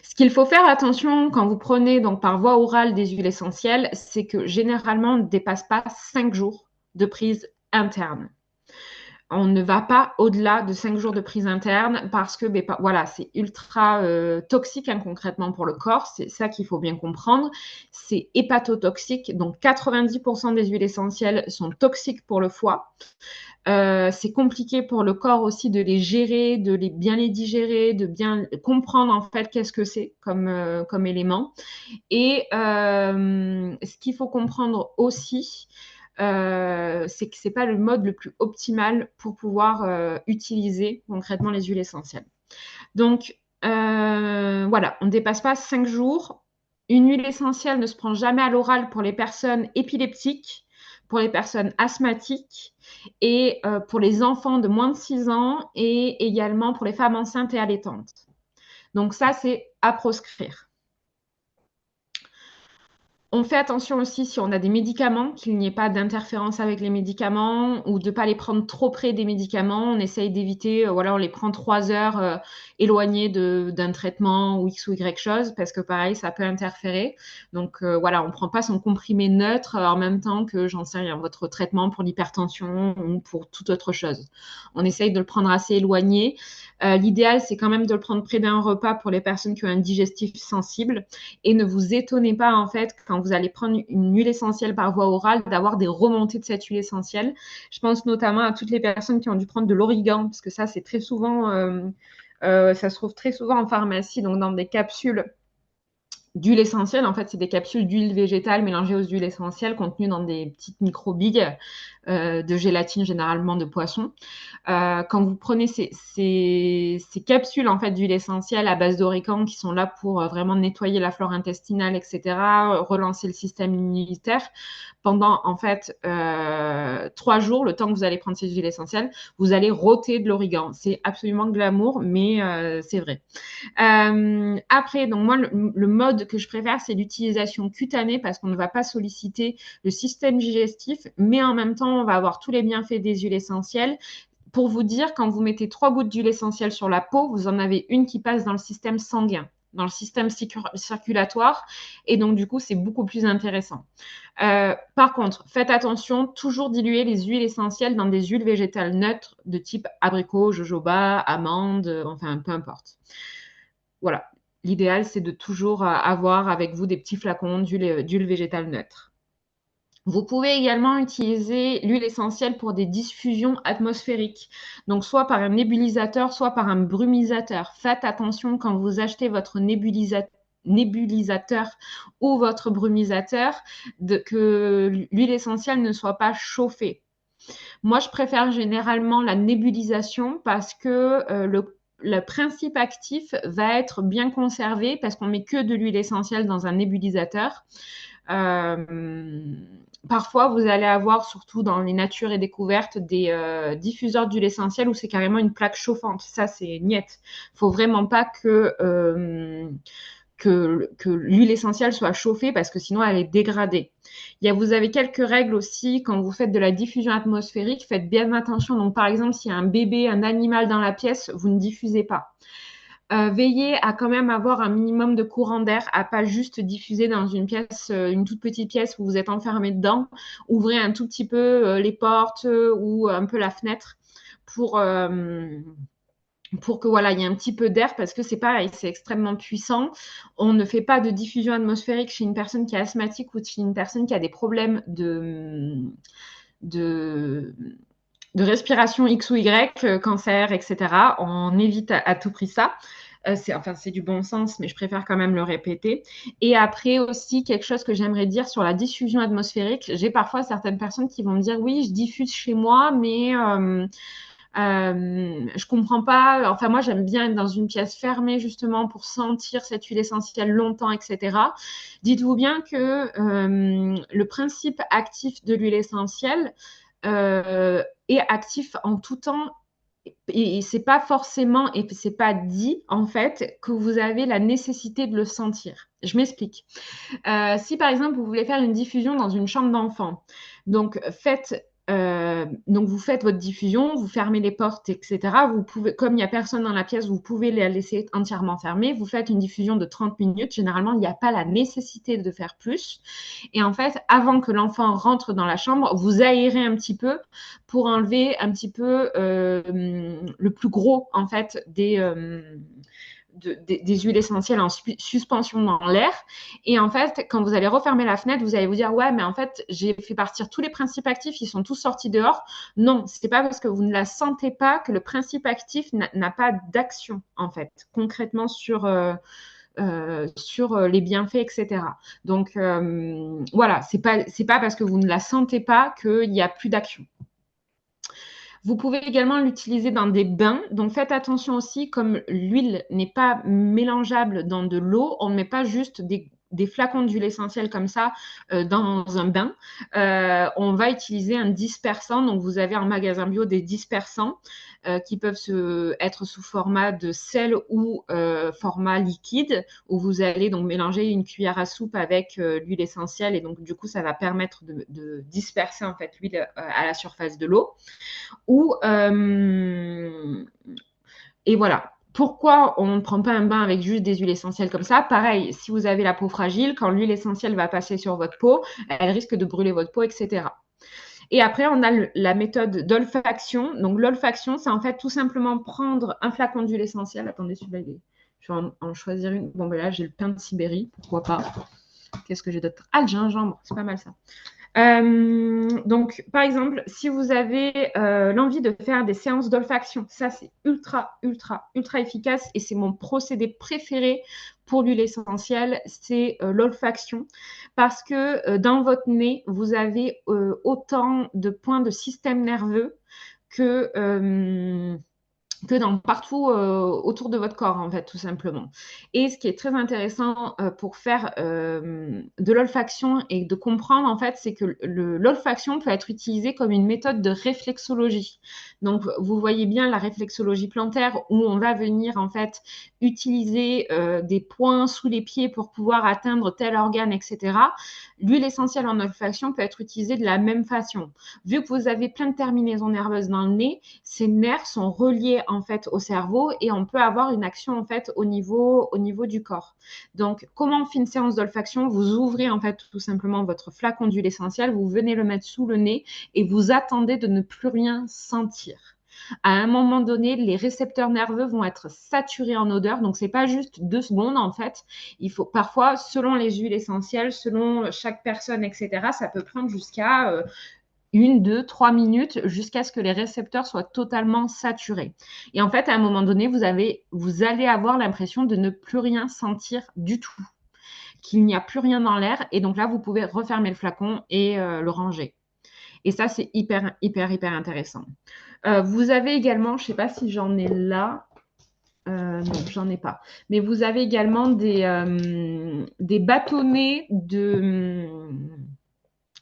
Ce qu'il faut faire attention quand vous prenez donc par voie orale des huiles essentielles, c'est que généralement on ne dépasse pas 5 jours de prise interne. On ne va pas au-delà de 5 jours de prise interne parce que voilà, c'est ultra toxique hein, concrètement pour le corps. C'est ça qu'il faut bien comprendre. C'est hépatotoxique. Donc 90% des huiles essentielles sont toxiques pour le foie. C'est compliqué pour le corps aussi de les gérer, de bien les digérer, de bien comprendre en fait qu'est-ce que c'est comme élément. Et ce qu'il faut comprendre aussi, c'est que ce n'est pas le mode le plus optimal pour pouvoir utiliser concrètement les huiles essentielles. Donc, voilà, on ne dépasse pas 5 jours. Une huile essentielle ne se prend jamais à l'oral pour les personnes épileptiques, pour les personnes asthmatiques et pour les enfants de moins de 6 ans et également pour les femmes enceintes et allaitantes. Donc ça, c'est à proscrire. On fait attention aussi si on a des médicaments, qu'il n'y ait pas d'interférence avec les médicaments ou de ne pas les prendre trop près des médicaments. On essaye d'éviter, voilà, on les prend 3 heures éloignés d'un traitement ou X ou Y chose parce que pareil, ça peut interférer. Donc voilà, on ne prend pas son comprimé neutre en même temps que, j'en sais rien, votre traitement pour l'hypertension ou pour toute autre chose. On essaye de le prendre assez éloigné. L'idéal, c'est quand même de le prendre près d'un repas pour les personnes qui ont un digestif sensible. Et ne vous étonnez pas, en fait, quand vous allez prendre une huile essentielle par voie orale, d'avoir des remontées de cette huile essentielle. Je pense notamment à toutes les personnes qui ont dû prendre de l'origan, parce que ça, c'est très souvent, ça se trouve très souvent en pharmacie, donc dans des capsules d'huile essentielle. En fait, c'est des capsules d'huile végétale mélangées aux huiles essentielles contenues dans des petites microbilles de gélatine, généralement de poisson. Quand vous prenez ces capsules en fait, d'huile essentielle à base d'origan qui sont là pour vraiment nettoyer la flore intestinale, etc., relancer le système immunitaire, pendant en fait 3 jours, le temps que vous allez prendre ces huiles essentielles, vous allez rôter de l'origan. C'est absolument glamour, mais c'est vrai. Après, donc moi, le mode que je préfère, c'est l'utilisation cutanée parce qu'on ne va pas solliciter le système digestif, mais en même temps, on va avoir tous les bienfaits des huiles essentielles. Pour vous dire, quand vous mettez 3 gouttes d'huile essentielle sur la peau, vous en avez une qui passe dans le système sanguin, dans le système circulatoire, et donc du coup, c'est beaucoup plus intéressant. Par contre, faites attention, toujours diluer les huiles essentielles dans des huiles végétales neutres de type abricot, jojoba, amande, enfin peu importe. Voilà, l'idéal, c'est de toujours avoir avec vous des petits flacons d'huile végétale neutre. Vous pouvez également utiliser l'huile essentielle pour des diffusions atmosphériques, donc soit par un nébulisateur, soit par un brumisateur. Faites attention quand vous achetez votre nébulisateur ou votre brumisateur que l'huile essentielle ne soit pas chauffée. Moi, je préfère généralement la nébulisation parce que le principe actif va être bien conservé parce qu'on ne met que de l'huile essentielle dans un nébulisateur. Parfois, vous allez avoir, surtout dans les natures et découvertes, des diffuseurs d'huile essentielle où c'est carrément une plaque chauffante. Ça, c'est niette. Il ne faut vraiment pas que l'huile essentielle soit chauffée parce que sinon elle est dégradée. Vous avez quelques règles aussi quand vous faites de la diffusion atmosphérique. Faites bien attention. Donc, par exemple, s'il y a un bébé, un animal dans la pièce, vous ne diffusez pas. Veillez à quand même avoir un minimum de courant d'air, à pas juste diffuser dans une pièce, une toute petite pièce où vous êtes enfermé dedans. Ouvrez un tout petit peu les portes ou un peu la fenêtre pour que voilà, il y ait un petit peu d'air parce que c'est pareil, c'est extrêmement puissant. On ne fait pas de diffusion atmosphérique chez une personne qui est asthmatique ou chez une personne qui a des problèmes de respiration X ou Y, cancer, etc. On évite à tout prix ça. C'est du bon sens, mais je préfère quand même le répéter. Et après aussi, quelque chose que j'aimerais dire sur la diffusion atmosphérique. J'ai parfois certaines personnes qui vont me dire, oui, je diffuse chez moi, mais je comprends pas. Enfin, moi, j'aime bien être dans une pièce fermée justement pour sentir cette huile essentielle longtemps, etc. Dites-vous bien que le principe actif de l'huile essentielle est actif en tout temps. Et c'est pas forcément, et c'est pas dit en fait, que vous avez la nécessité de le sentir. Je m'explique. Si par exemple vous voulez faire une diffusion dans une chambre d'enfant, donc vous faites votre diffusion, vous fermez les portes, etc. Vous pouvez, comme il n'y a personne dans la pièce, vous pouvez la laisser entièrement fermée. Vous faites une diffusion de 30 minutes. Généralement, il n'y a pas la nécessité de faire plus. Et en fait, avant que l'enfant rentre dans la chambre, vous aérez un petit peu pour enlever un petit peu le plus gros en fait des huiles essentielles en suspension dans l'air. Et en fait, quand vous allez refermer la fenêtre, vous allez vous dire, ouais, mais en fait, j'ai fait partir tous les principes actifs, ils sont tous sortis dehors. Non, ce n'est pas parce que vous ne la sentez pas que le principe actif n'a pas d'action, en fait, concrètement sur les bienfaits, etc. Donc, voilà, c'est pas parce que vous ne la sentez pas qu'il n'y a plus d'action. Vous pouvez également l'utiliser dans des bains. Donc, faites attention aussi, comme l'huile n'est pas mélangeable dans de l'eau, on ne met pas juste des flacons d'huile essentielle comme ça dans un bain, on va utiliser un dispersant. Donc, vous avez en magasin bio des dispersants qui peuvent être sous format de sel ou format liquide, où vous allez donc mélanger une cuillère à soupe avec l'huile essentielle, et donc du coup ça va permettre de disperser en fait l'huile à la surface de l'eau. Et voilà. Pourquoi on ne prend pas un bain avec juste des huiles essentielles comme ça? Pareil, si vous avez la peau fragile, quand l'huile essentielle va passer sur votre peau, elle risque de brûler votre peau, etc. Et après, on a la méthode d'olfaction. Donc, l'olfaction, c'est en fait tout simplement prendre un flacon d'huile essentielle. Attendez, celui-là, je vais en choisir une. Bon, ben là, j'ai le pin de Sibérie, pourquoi pas. Qu'est-ce que j'ai d'autre? Ah, le gingembre, c'est pas mal ça. Donc, par exemple, si vous avez l'envie de faire des séances d'olfaction, ça c'est ultra, ultra, ultra efficace et c'est mon procédé préféré pour l'huile essentielle, c'est l'olfaction. Parce que dans votre nez, vous avez autant de points de système nerveux que dans partout autour de votre corps, en fait, tout simplement. Et ce qui est très intéressant pour faire de l'olfaction et de comprendre, en fait, c'est que l'olfaction peut être utilisée comme une méthode de réflexologie. Donc, vous voyez bien la réflexologie plantaire où on va venir, en fait, utiliser des points sous les pieds pour pouvoir atteindre tel organe, etc. L'huile essentielle en olfaction peut être utilisée de la même façon. Vu que vous avez plein de terminaisons nerveuses dans le nez, ces nerfs sont reliés en fait au cerveau et on peut avoir une action en fait au niveau du corps. Donc, comment on fait une séance d'olfaction? Vous ouvrez en fait tout simplement votre flacon d'huile essentielle, vous venez le mettre sous le nez et vous attendez de ne plus rien sentir. À un moment donné, les récepteurs nerveux vont être saturés en odeur, donc c'est pas juste 2 secondes en fait. Il faut parfois, selon les huiles essentielles, selon chaque personne, etc., ça peut prendre jusqu'à 1, 2, 3 minutes jusqu'à ce que les récepteurs soient totalement saturés. Et en fait, à un moment donné, vous allez avoir l'impression de ne plus rien sentir du tout, qu'il n'y a plus rien dans l'air. Et donc là, vous pouvez refermer le flacon et le ranger. Et ça, c'est hyper, hyper, hyper intéressant. Vous avez également, je ne sais pas si j'en ai là, non, j'en ai pas. Mais vous avez également des bâtonnets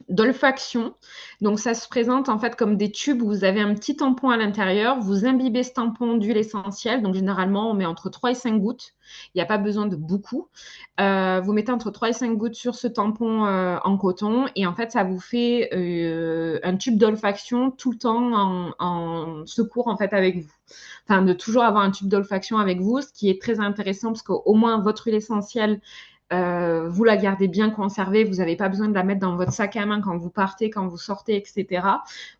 d'olfaction. Donc, ça se présente en fait comme des tubes où vous avez un petit tampon à l'intérieur. Vous imbibez ce tampon d'huile essentielle. Donc, généralement, on met entre 3 et 5 gouttes. Il n'y a pas besoin de beaucoup. Vous mettez entre 3 et 5 gouttes sur ce tampon en coton. Et en fait, ça vous fait un tube d'olfaction tout le temps en secours en fait avec vous. Enfin, de toujours avoir un tube d'olfaction avec vous, ce qui est très intéressant parce qu'au moins, votre huile essentielle, vous la gardez bien conservée, vous n'avez pas besoin de la mettre dans votre sac à main quand vous partez, quand vous sortez, etc.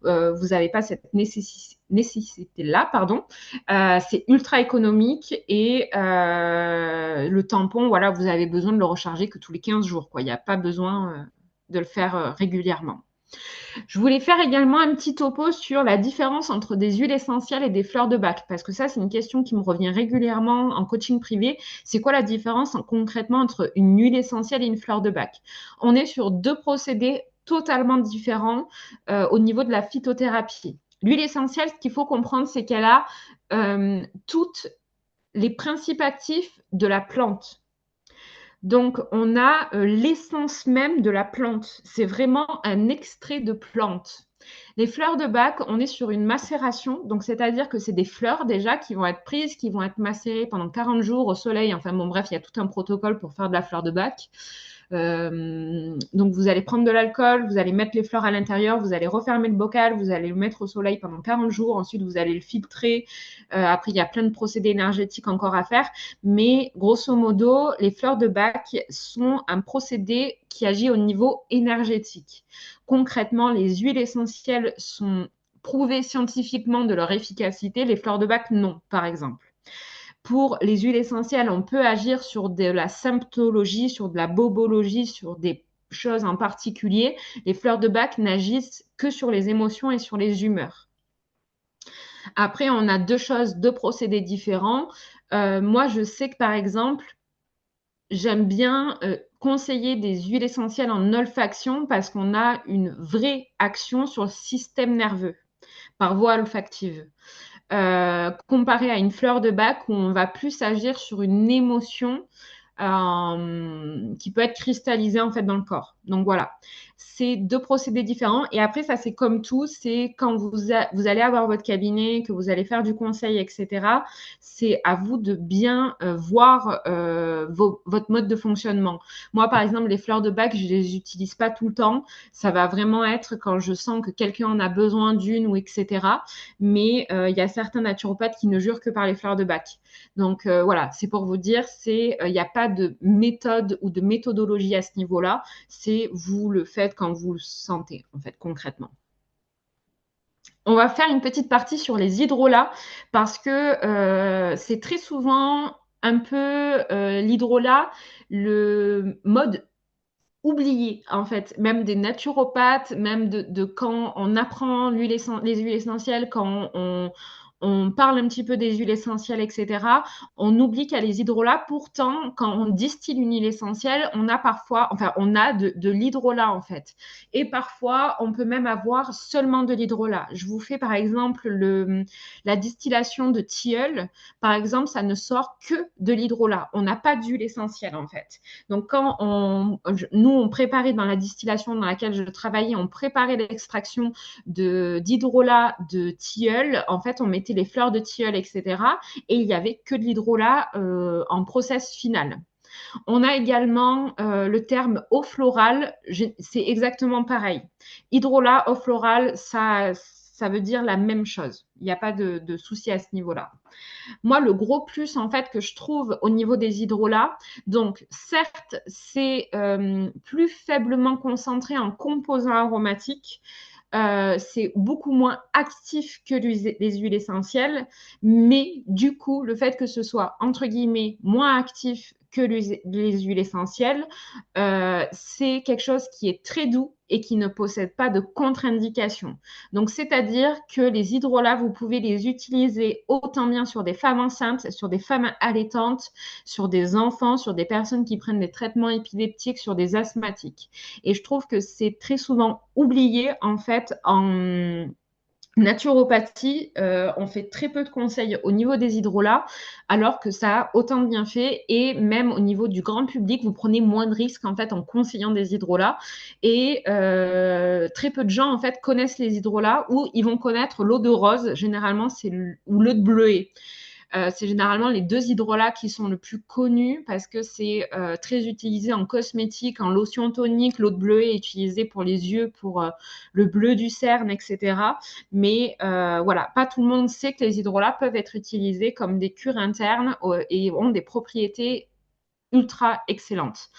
Vous n'avez pas cette nécessité-là, pardon. C'est ultra économique et le tampon, voilà, vous avez besoin de le recharger que tous les 15 jours, quoi. Il n'y a pas besoin de le faire régulièrement. Je voulais faire également un petit topo sur la différence entre des huiles essentielles et des fleurs de bac, parce que ça, c'est une question qui me revient régulièrement en coaching privé. C'est quoi la différence concrètement entre une huile essentielle et une fleur de bac? On est sur 2 procédés totalement différents au niveau de la phytothérapie. L'huile essentielle, ce qu'il faut comprendre, c'est qu'elle a toutes les principes actifs de la plante. Donc, on a l'essence même de la plante. C'est vraiment un extrait de plante. Les fleurs de bac, on est sur une macération. Donc, c'est-à-dire que c'est des fleurs déjà qui vont être prises, qui vont être macérées pendant 40 jours au soleil. Enfin, bon, bref, il y a tout un protocole pour faire de la fleur de bac. Donc, vous allez prendre de l'alcool, vous allez mettre les fleurs à l'intérieur, vous allez refermer le bocal, vous allez le mettre au soleil pendant 40 jours. Ensuite, vous allez le filtrer. Après, il y a plein de procédés énergétiques encore à faire. Mais grosso modo, les fleurs de bac sont un procédé qui agit au niveau énergétique. Concrètement, les huiles essentielles sont prouvées scientifiquement de leur efficacité. Les fleurs de bac, non, par exemple. Pour les huiles essentielles, on peut agir sur de la symptologie, sur de la bobologie, sur des choses en particulier. Les fleurs de bac n'agissent que sur les émotions et sur les humeurs. Après, on a 2 procédés différents. Moi, je sais que par exemple, j'aime bien conseiller des huiles essentielles en olfaction parce qu'on a une vraie action sur le système nerveux par voie olfactive. Comparé à une fleur de bac où on va plus agir sur une émotion qui peut être cristallisé en fait dans le corps. Donc voilà, c'est deux procédés différents. Et après, ça c'est comme tout, c'est quand vous allez avoir votre cabinet, que vous allez faire du conseil, etc. C'est à vous de bien voir votre mode de fonctionnement. Moi, par exemple, les fleurs de bac, je les utilise pas tout le temps. Ça va vraiment être quand je sens que quelqu'un en a besoin d'une ou etc. Mais il y a certains naturopathes qui ne jurent que par les fleurs de bac. Donc voilà, c'est pour vous dire, il n'y a pas de méthode ou de méthodologie à ce niveau-là. C'est vous le faites quand vous le sentez, en fait, concrètement. On va faire une petite partie sur les hydrolats parce que c'est très souvent un peu l'hydrolat, le mode oublié, en fait, même des naturopathes, même de quand on apprend les huiles essentielles, quand on parle un petit peu des huiles essentielles, etc., on oublie qu'il y a les hydrolats. Pourtant, quand on distille une huile essentielle, on a parfois, enfin, on a de l'hydrolat, en fait. Et parfois, on peut même avoir seulement de l'hydrolat. Je vous fais, par exemple, la distillation de tilleul. Par exemple, ça ne sort que de l'hydrolat. On n'a pas d'huile essentielle, en fait. Donc, quand nous, on préparait dans la distillation dans laquelle je travaillais, on préparait l'extraction d'hydrolat de tilleul. En fait, on mettait les fleurs de tilleul, etc. Et il n'y avait que de l'hydrolat en process final. On a également le terme eau florale, c'est exactement pareil. Hydrolat, eau florale, ça veut dire la même chose. Il n'y a pas de souci à ce niveau-là. Moi, le gros plus, en fait, que je trouve au niveau des hydrolats, donc, certes, c'est plus faiblement concentré en composants aromatiques. C'est beaucoup moins actif que les huiles essentielles, mais du coup, le fait que ce soit, entre guillemets, moins actif que les huiles essentielles, c'est quelque chose qui est très doux et qui ne possède pas de contre-indication. Donc, c'est-à-dire que les hydrolats, vous pouvez les utiliser autant bien sur des femmes enceintes, sur des femmes allaitantes, sur des enfants, sur des personnes qui prennent des traitements épileptiques, sur des asthmatiques. Et je trouve que c'est très souvent oublié, en fait, en naturopathie, on fait très peu de conseils au niveau des hydrolats, alors que ça a autant de bienfaits. Et même au niveau du grand public, vous prenez moins de risques en fait en conseillant des hydrolats. Et très peu de gens en fait connaissent les hydrolats, ou ils vont connaître l'eau de rose, généralement ou l'eau de bleuet. C'est généralement les deux hydrolats qui sont le plus connus parce que c'est très utilisé en cosmétique, en lotion tonique. L'eau de bleuet est utilisée pour les yeux, pour le bleu du cerne, etc. Mais voilà, pas tout le monde sait que les hydrolats peuvent être utilisés comme des cures internes et ont des propriétés ultra excellentes.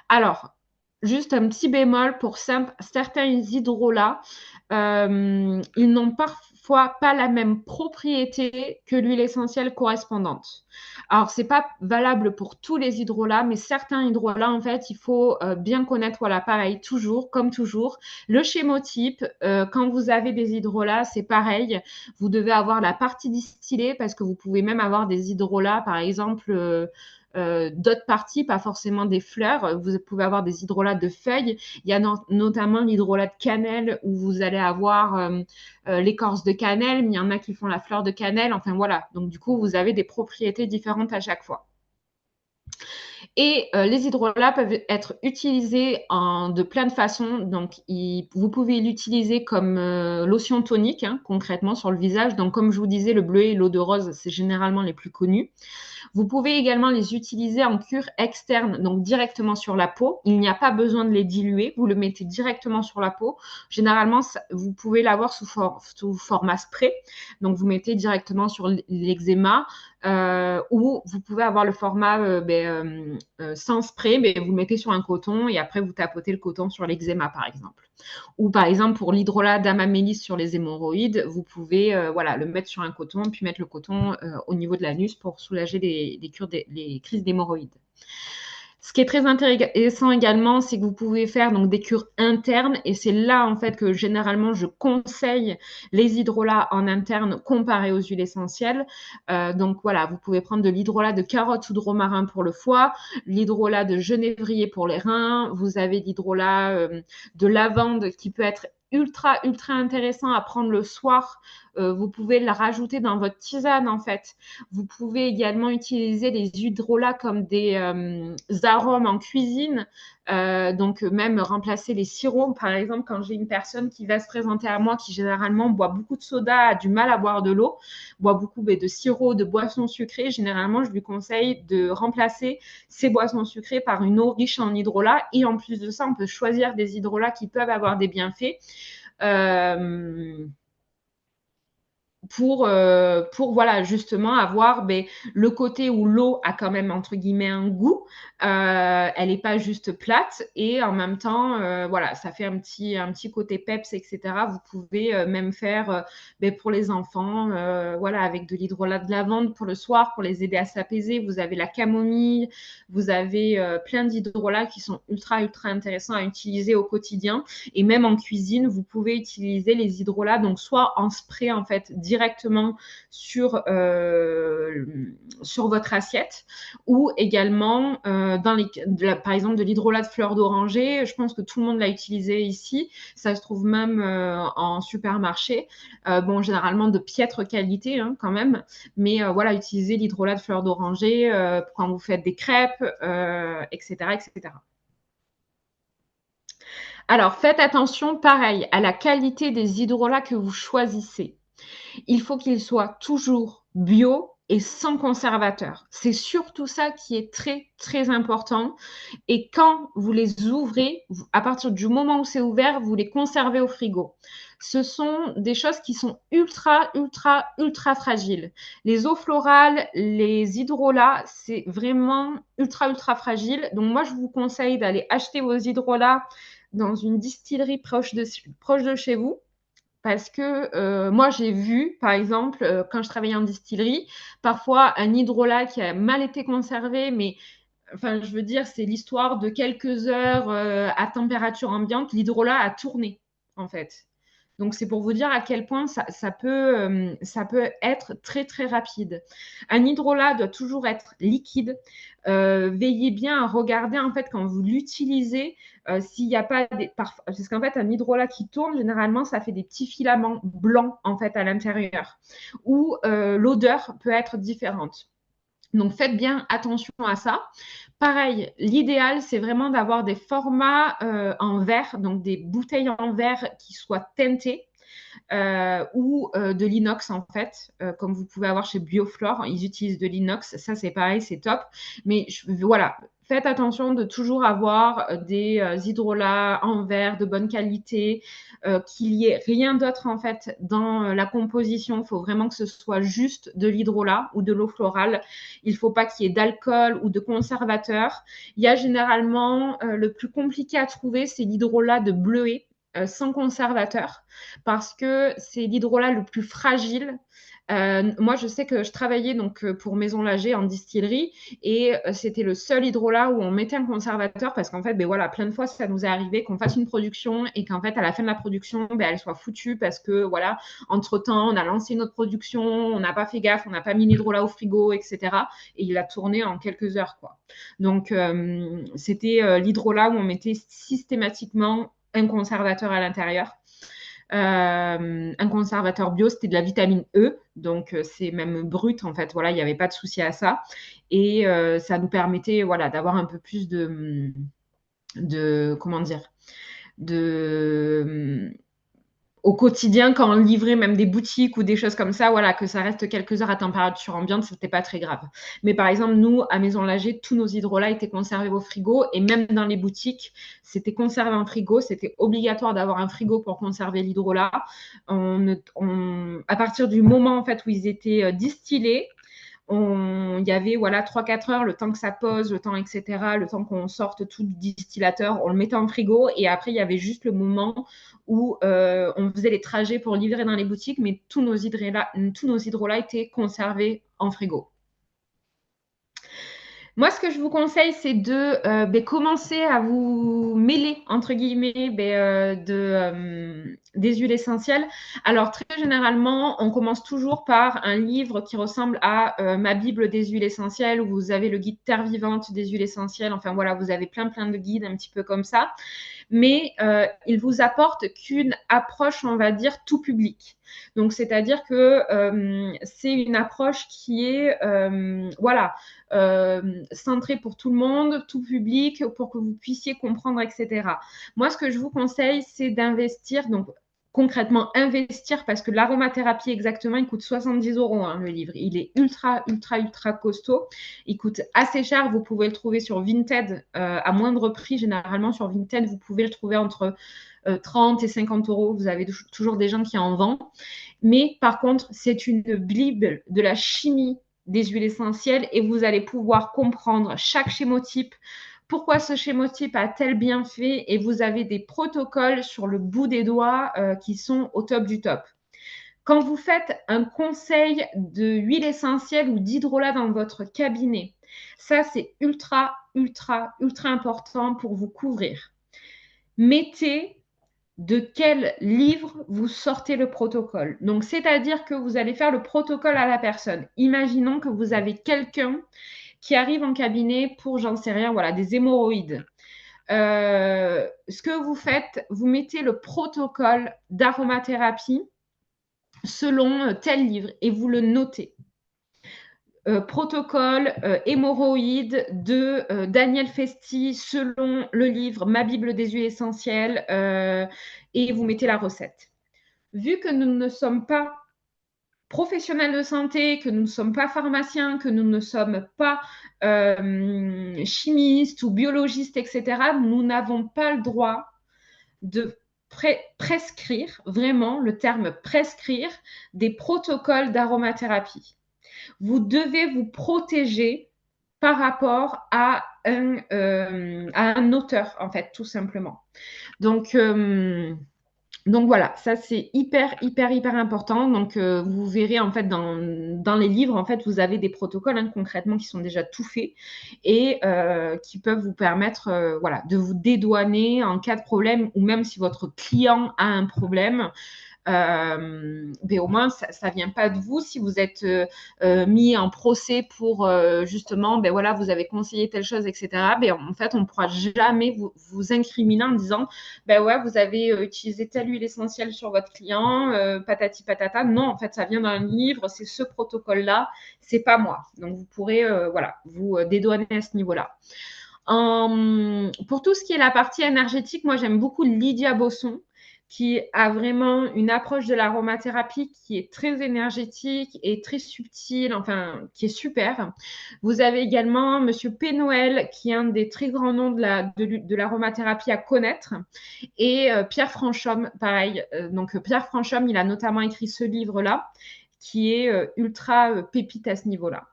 Alors, juste un petit bémol pour certains hydrolats, ils n'ont parfois pas la même propriété que l'huile essentielle correspondante. Alors, ce n'est pas valable pour tous les hydrolats, mais certains hydrolats, en fait, il faut bien connaître, voilà, pareil, toujours, comme toujours. Le chémotype, quand vous avez des hydrolats, c'est pareil. Vous devez avoir la partie distillée parce que vous pouvez même avoir des hydrolats, par exemple, d'autres parties, pas forcément des fleurs. Vous pouvez avoir des hydrolats de feuilles. Il y a notamment l'hydrolat de cannelle où vous allez avoir l'écorce de cannelle, mais il y en a qui font la fleur de cannelle. Enfin voilà. Donc du coup, vous avez des propriétés différentes à chaque fois. Et les hydrolats peuvent être utilisés de plein de façons. Donc, vous pouvez l'utiliser comme lotion tonique, hein, concrètement, sur le visage. Donc, comme je vous disais, le bleuet et l'eau de rose, c'est généralement les plus connus. Vous pouvez également les utiliser en cure externe, donc directement sur la peau. Il n'y a pas besoin de les diluer. Vous le mettez directement sur la peau. Généralement, vous pouvez l'avoir sous format spray. Donc, vous mettez directement sur l'eczéma. Ou vous pouvez avoir le format sans spray, mais vous le mettez sur un coton et après vous tapotez le coton sur l'eczéma, par exemple. Ou par exemple pour l'hydrolat d'amamélis sur les hémorroïdes, vous pouvez le mettre sur un coton puis mettre le coton au niveau de l'anus pour soulager les crises d'hémorroïdes. Ce qui est très intéressant également, c'est que vous pouvez faire donc des cures internes et c'est là en fait que généralement je conseille les hydrolats en interne comparés aux huiles essentielles. Donc voilà, vous pouvez prendre de l'hydrolat de carotte ou de romarin pour le foie, l'hydrolat de genévrier pour les reins, vous avez l'hydrolat de lavande qui peut être ultra intéressant à prendre le soir Vous pouvez le rajouter dans votre tisane, en fait. Vous pouvez également utiliser les hydrolats comme des arômes en cuisine. Donc, même remplacer les sirops. Par exemple, quand j'ai une personne qui va se présenter à moi, qui généralement boit beaucoup de soda, a du mal à boire de l'eau, boit beaucoup de sirop, de boissons sucrées, généralement, je lui conseille de remplacer ces boissons sucrées par une eau riche en hydrolat. Et en plus de ça, on peut choisir des hydrolats qui peuvent avoir des bienfaits. Pour voilà, justement avoir le côté où l'eau a quand même, entre guillemets, un goût. Elle n'est pas juste plate et en même temps, voilà, ça fait un petit côté peps, etc. Vous pouvez même faire pour les enfants, voilà, avec de l'hydrolat de lavande pour le soir, pour les aider à s'apaiser. Vous avez la camomille, vous avez plein d'hydrolats qui sont ultra, ultra intéressants à utiliser au quotidien. Et même en cuisine, vous pouvez utiliser les hydrolats, donc soit en spray, en fait, directement sur votre assiette, ou également par exemple de l'hydrolat de fleur d'oranger. Je pense que tout le monde l'a utilisé ici. Ça se trouve même en supermarché. Bon, généralement de piètre qualité quand même, mais voilà, utiliser l'hydrolat de fleur d'oranger quand vous faites des crêpes, etc., etc. Alors, faites attention, pareil, à la qualité des hydrolats que vous choisissez. Il faut qu'ils soient toujours bio et sans conservateur. C'est surtout ça qui est très, très important. Et quand vous les ouvrez, à partir du moment où c'est ouvert, vous les conservez au frigo. Ce sont des choses qui sont ultra, ultra, ultra fragiles. Les eaux florales, les hydrolats, c'est vraiment ultra, ultra fragile. Donc moi, je vous conseille d'aller acheter vos hydrolats dans une distillerie proche de chez vous. Parce que moi, j'ai vu, par exemple, quand je travaillais en distillerie, parfois un hydrolat qui a mal été conservé, mais enfin, je veux dire, c'est l'histoire de quelques heures à température ambiante, l'hydrolat a tourné, en fait. Donc, c'est pour vous dire à quel point ça peut être très, très rapide. Un hydrolat doit toujours être liquide. Veillez bien à regarder, en fait, quand vous l'utilisez, s'il n'y a pas parce qu'en fait, un hydrolat qui tourne, généralement, ça fait des petits filaments blancs, en fait, à l'intérieur, où l'odeur peut être différente. Donc, faites bien attention à ça. Pareil, l'idéal, c'est vraiment d'avoir des formats en verre, donc des bouteilles en verre qui soient teintées ou de l'inox, en fait, comme vous pouvez avoir chez Bioflore. Ils utilisent de l'inox. Ça, c'est pareil, c'est top. Mais voilà, faites attention de toujours avoir des hydrolats en verre de bonne qualité, qu'il n'y ait rien d'autre, en fait, dans la composition. Il faut vraiment que ce soit juste de l'hydrolat ou de l'eau florale. Il ne faut pas qu'il y ait d'alcool ou de conservateur. Il y a généralement le plus compliqué à trouver, c'est l'hydrolat de bleuet sans conservateur parce que c'est l'hydrolat le plus fragile. Moi, je sais que je travaillais donc pour Maison Lager en distillerie et c'était le seul hydrolat où on mettait un conservateur parce qu'en fait, voilà, plein de fois, ça nous est arrivé qu'on fasse une production et qu'en fait, à la fin de la production, elle soit foutue parce que voilà, entre-temps, on a lancé notre production, on n'a pas fait gaffe, on n'a pas mis l'hydrolat au frigo, etc. Et il a tourné en quelques heures, quoi. Donc, c'était l'hydrolat où on mettait systématiquement un conservateur à l'intérieur. Un conservateur bio, c'était de la vitamine E, donc c'est même brut en fait. Voilà, il n'y avait pas de souci à ça, et ça nous permettait voilà d'avoir un peu plus de comment dire de au quotidien, quand on livrait même des boutiques ou des choses comme ça, voilà, que ça reste quelques heures à température ambiante, c'était pas très grave. Mais par exemple, nous, à Maison Lager, tous nos hydrolats étaient conservés au frigo et même dans les boutiques, c'était conservé en frigo. C'était obligatoire d'avoir un frigo pour conserver l'hydrolat. À partir du moment en fait où ils étaient distillés, il y avait voilà 3-4 heures, le temps que ça pose, le temps, etc., le temps qu'on sorte tout du distillateur, on le mettait en frigo et après il y avait juste le moment où on faisait les trajets pour livrer dans les boutiques, mais tous nos hydrolats étaient conservés en frigo. Moi, ce que je vous conseille, c'est de commencer à vous mêler, entre guillemets, des huiles essentielles. Alors, très généralement, on commence toujours par un livre qui ressemble à ma Bible des huiles essentielles, où vous avez le guide Terre vivante des huiles essentielles. Enfin, voilà, vous avez plein de guides un petit peu comme ça. Mais il vous apporte qu'une approche, on va dire, tout public. Donc, c'est-à-dire que c'est une approche qui est, voilà, centrée pour tout le monde, tout public, pour que vous puissiez comprendre, etc. Moi, ce que je vous conseille, c'est d'investir. Donc, concrètement investir parce que l'aromathérapie exactement, il coûte 70 € hein, le livre. Il est ultra costaud. Il coûte assez cher. Vous pouvez le trouver sur Vinted à moindre prix. Généralement, sur Vinted, vous pouvez le trouver entre 30 et 50 €. Vous avez toujours des gens qui en vendent. Mais par contre, c'est une bible de la chimie des huiles essentielles et vous allez pouvoir comprendre chaque schémotype, pourquoi ce schémotype a tel bienfait et vous avez des protocoles sur le bout des doigts qui sont au top du top. Quand vous faites un conseil de huile essentielle ou d'hydrolat dans votre cabinet, ça c'est ultra important pour vous couvrir. Mettez de quel livre vous sortez le protocole. Donc, c'est-à-dire que vous allez faire le protocole à la personne. Imaginons que vous avez quelqu'un qui arrive en cabinet pour, j'en sais rien, voilà, des hémorroïdes. Ce que vous faites, vous mettez le protocole d'aromathérapie selon tel livre et vous le notez. Protocole hémorroïdes de Daniel Festi selon le livre Ma Bible des huiles essentielles et vous mettez la recette. Vu que nous ne sommes pas professionnels de santé, que nous ne sommes pas pharmaciens, que nous ne sommes pas chimistes ou biologistes, etc., nous n'avons pas le droit de prescrire, vraiment le terme prescrire, des protocoles d'aromathérapie. Vous devez vous protéger par rapport à un auteur, en fait, tout simplement. Donc voilà, ça c'est hyper important. Donc vous verrez en fait dans les livres, en fait, vous avez des protocoles hein, concrètement qui sont déjà tout faits et qui peuvent vous permettre voilà, de vous dédouaner en cas de problème ou même si votre client a un problème. Mais au moins, ça vient pas de vous. Si vous êtes mis en procès pour justement, ben voilà, vous avez conseillé telle chose, etc. Ben en fait, on ne pourra jamais vous incriminer en disant, ben ouais, vous avez utilisé telle huile essentielle sur votre client, patati patata. Non, en fait, ça vient d'un livre, c'est ce protocole-là, c'est pas moi. Donc, vous pourrez, voilà, vous dédouaner à ce niveau-là. Pour tout ce qui est la partie énergétique, moi, j'aime beaucoup Lydia Bosson qui a vraiment une approche de l'aromathérapie qui est très énergétique et très subtile, enfin, qui est super. Vous avez également Monsieur P. Noël, qui est un des très grands noms de l'aromathérapie à connaître, et Pierre Franchomme, pareil. Donc, Pierre Franchomme, il a notamment écrit ce livre-là, qui est ultra pépite à ce niveau-là.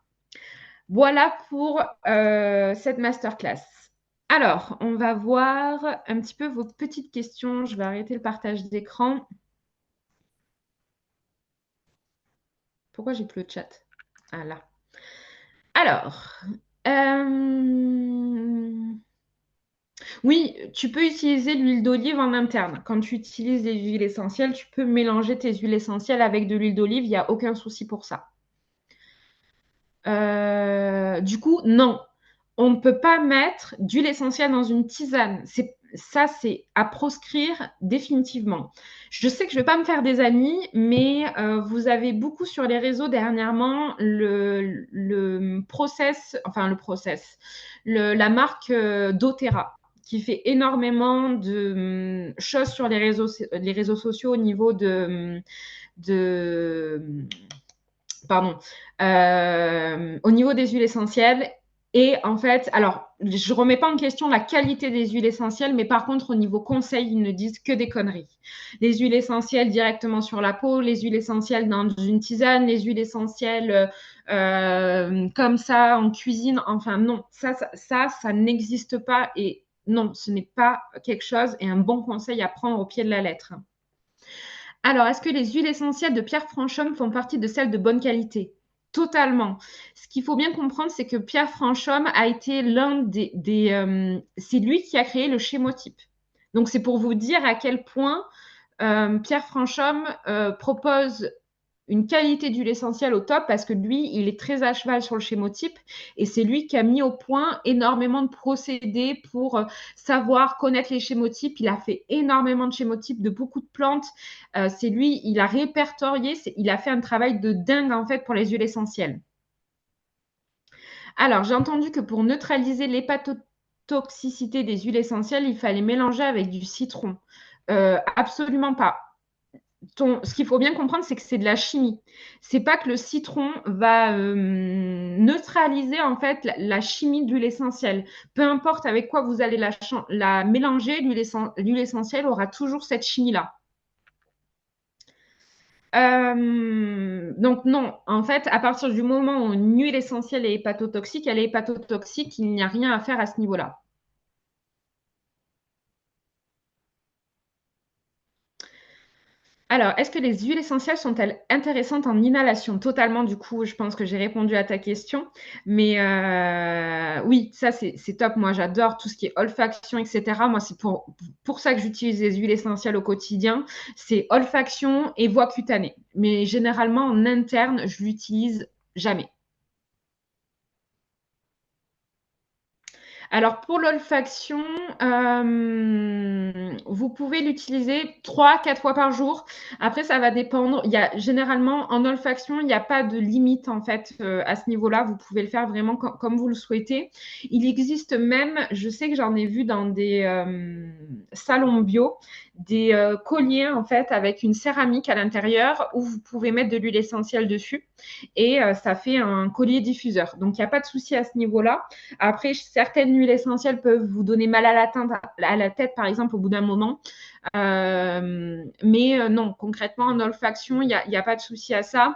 Voilà pour cette masterclass. Alors, on va voir un petit peu vos petites questions. Je vais arrêter le partage d'écran. Pourquoi j'ai plus le chat? Ah là. Alors, oui, tu peux utiliser l'huile d'olive en interne. Quand tu utilises des huiles essentielles, tu peux mélanger tes huiles essentielles avec de l'huile d'olive. Il n'y a aucun souci pour ça. Du coup, non. On ne peut pas mettre d'huile essentielle dans une tisane. Ça, c'est à proscrire définitivement. Je sais que je ne vais pas me faire des amis, mais vous avez beaucoup sur les réseaux dernièrement la marque doTERRA qui fait énormément de choses sur les réseaux sociaux au niveau au niveau des huiles essentielles. Et en fait, alors, je ne remets pas en question la qualité des huiles essentielles, mais par contre, au niveau conseil, ils ne disent que des conneries. Les huiles essentielles directement sur la peau, les huiles essentielles dans une tisane, les huiles essentielles comme ça en cuisine. Enfin, non, ça n'existe pas. Et non, ce n'est pas quelque chose et un bon conseil à prendre au pied de la lettre. Alors, est-ce que les huiles essentielles de Pierre Franchomme font partie de celles de bonne qualité? Totalement. Ce qu'il faut bien comprendre, c'est que Pierre Franchomme a été c'est lui qui a créé le schémotype. Donc, c'est pour vous dire à quel point Pierre Franchomme propose une qualité d'huile essentielle au top parce que lui, il est très à cheval sur le chémotype et c'est lui qui a mis au point énormément de procédés pour savoir connaître les chémotypes. Il a fait énormément de chémotypes de beaucoup de plantes. C'est lui, il a répertorié, il a fait un travail de dingue en fait pour les huiles essentielles. Alors, j'ai entendu que pour neutraliser l'hépatotoxicité des huiles essentielles, il fallait mélanger avec du citron. Absolument pas. Ce qu'il faut bien comprendre, c'est que c'est de la chimie. C'est pas que le citron va neutraliser en fait la chimie de l'huile essentielle. Peu importe avec quoi vous allez la mélanger, l'huile essentielle aura toujours cette chimie-là. Donc non, en fait, à partir du moment où une huile essentielle est hépatotoxique, elle est hépatotoxique, il n'y a rien à faire à ce niveau-là. Alors, est-ce que les huiles essentielles sont-elles intéressantes en inhalation? Totalement, du coup, je pense que j'ai répondu à ta question. Mais oui, ça, c'est top. Moi, j'adore tout ce qui est olfaction, etc. Moi, c'est pour ça que j'utilise les huiles essentielles au quotidien. C'est olfaction et voie cutanée. Mais généralement, en interne, je l'utilise jamais. Alors pour l'olfaction, vous pouvez l'utiliser 3-4 fois par jour. Après, ça va dépendre. Il y a généralement en olfaction, il n'y a pas de limite en fait à ce niveau-là. Vous pouvez le faire vraiment comme vous le souhaitez. Il existe même, je sais que j'en ai vu dans des salons bio, des colliers en fait avec une céramique à l'intérieur où vous pouvez mettre de l'huile essentielle dessus et ça fait un collier diffuseur. Donc il n'y a pas de souci à ce niveau-là. Après, certaines huiles essentielles peuvent vous donner mal à la tête, par exemple, au bout d'un moment. Mais non, concrètement, en olfaction, il n'y a pas de souci à ça.